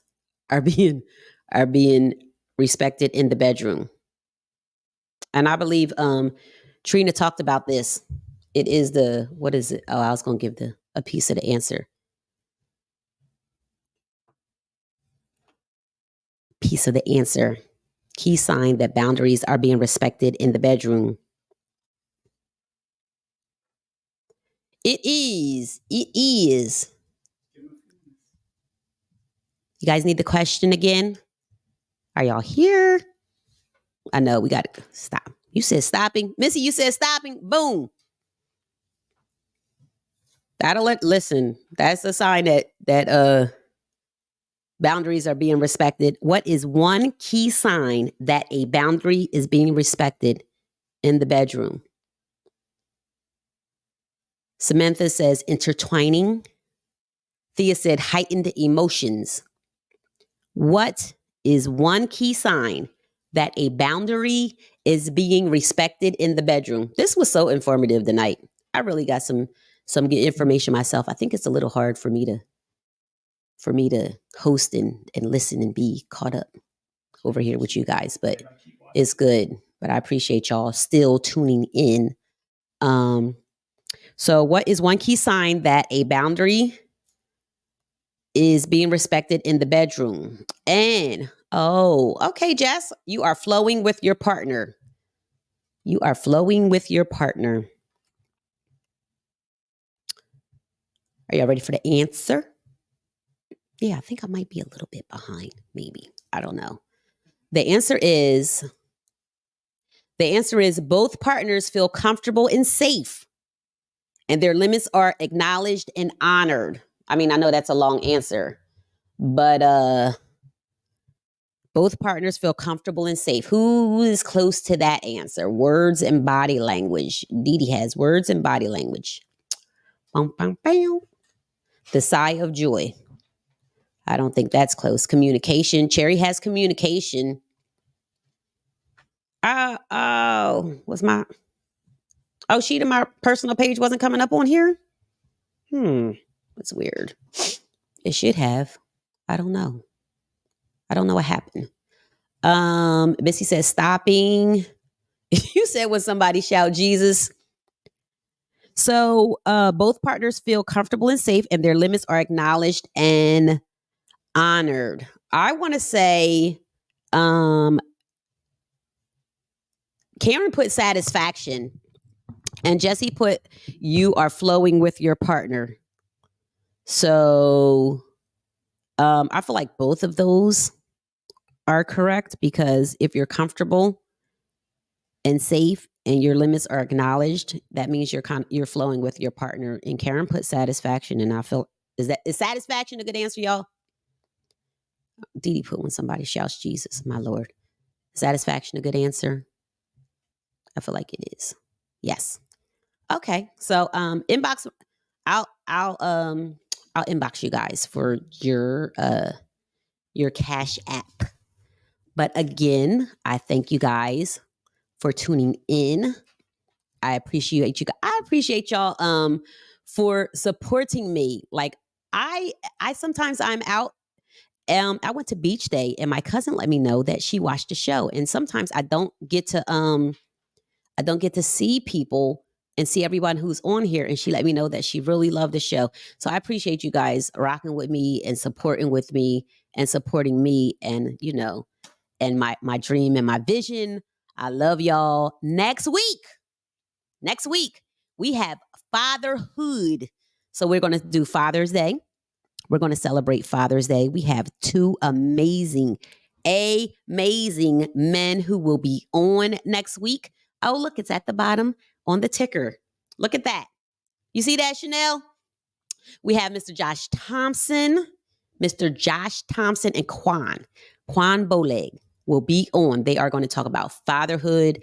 are being respected in the bedroom? And I believe Trina talked about this. It is what is it? Oh, I was going to give a piece of the answer. Piece of the answer. Key sign that boundaries are being respected in the bedroom. It is. You guys need the question again? Are y'all here? I know we got to stop. You said stopping. Missy, you said stopping. Boom. Listen, that's a sign that boundaries are being respected. What is one key sign that a boundary is being respected in the bedroom? Samantha says intertwining. Thea said heightened emotions. What is one key sign that a boundary is being respected in the bedroom? This was so informative tonight. I really got some good information myself. I think it's a little hard for me to host and listen and be caught up over here with you guys, but it's good. But I appreciate y'all still tuning in. So what is one key sign that a boundary is being respected in the bedroom? And okay, Jess, you are flowing with your partner. You are flowing with your partner. Are y'all ready for the answer? Yeah, I think I might be a little bit behind, maybe. I don't know. The answer is both partners feel comfortable and safe, and their limits are acknowledged and honored. I mean, I know that's a long answer, but both partners feel comfortable and safe. Who is close to that answer? Words and body language. Dee Dee has words and body language. Bum, bum, bam. The sigh of joy. I don't think that's close. Communication. Cherry has communication. Sheet of my personal page wasn't coming up on here? That's weird. It should have. I don't know. I don't know what happened. Missy says stopping. You said when somebody shout Jesus. So both partners feel comfortable and safe, and their limits are acknowledged and honored. I want to say Karen put satisfaction, and Jesse put you are flowing with your partner. So I feel like both of those are correct, because if you're comfortable and safe and your limits are acknowledged, that means you're flowing with your partner. And Karen put satisfaction, and I feel is satisfaction a good answer, y'all? Dee Dee put when somebody shouts Jesus, my Lord. Satisfaction a good answer? I feel like it is. Yes. Okay. So inbox. I'll inbox you guys for your Cash App. But again, I thank you guys for tuning in. I appreciate you. I appreciate y'all for supporting me. Like I sometimes I'm out. I went to beach day, and my cousin let me know that she watched the show. And sometimes I don't get to see people and see everyone who's on here. And she let me know that she really loved the show. So I appreciate you guys rocking with me and supporting with me and supporting me, and and my dream and my vision. I love y'all. Next week we have fatherhood. So we're going to do Father's Day. We're going to celebrate Father's Day. We have two amazing men who will be on next week. Oh, look, it's at the bottom on the ticker. Look at that. You see that, Chanel? We have Mr. Josh Thompson and Quan Boleg will be on. They are going to talk about fatherhood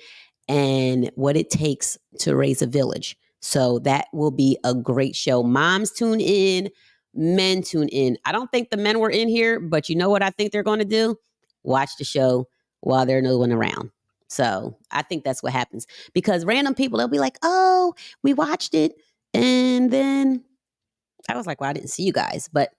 and what it takes to raise a village. So that will be a great show. Moms tune in, men tune in. I don't think the men were in here, but you know what I think they're going to do? Watch the show, while there's no one around. So I think that's what happens, because random people, they'll be like, oh, we watched it. And then I was like, well, I didn't see you guys, but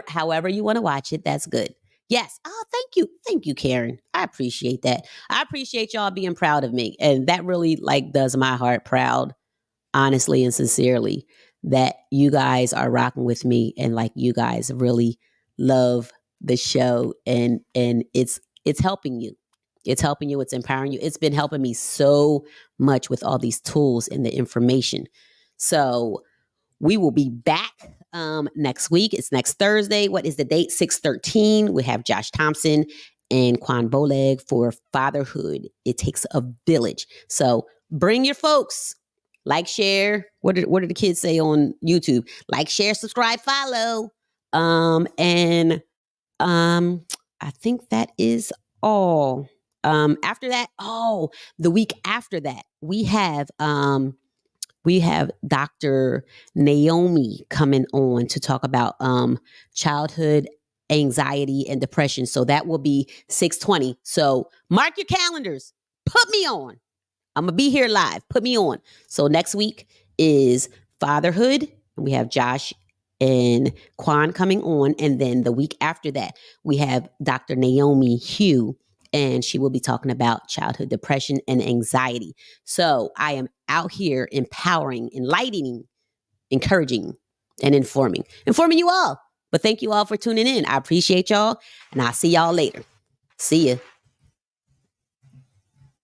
however you want to watch it, that's good. Yes. Oh, thank you. Thank you, Karen. I appreciate that. I appreciate y'all being proud of me. And that really like does my heart proud, honestly and sincerely, that you guys are rocking with me and like you guys really love the show, and it's helping you. It's helping you, it's empowering you. It's been helping me so much with all these tools and the information. So we will be back next week. It's next Thursday. What is the date? 6/13. We have Josh Thompson and Quan Boleg for Fatherhood. It Takes a Village. So bring your folks. Like, share. What did the kids say on YouTube? Like, share, subscribe, follow. And I think that is all. After that, the week after that, we have Dr. Naomi coming on to talk about childhood anxiety and depression. So that will be 6/20. So mark your calendars. Put me on. I'm going to be here live. Put me on. So next week is Fatherhood. We have Josh and Quan coming on. And then the week after that, we have Dr. Naomi Hugh, and she will be talking about childhood depression and anxiety. So I am out here empowering, enlightening, encouraging, and informing you all. But thank you all for tuning in. I appreciate y'all, and I'll see y'all later. See ya.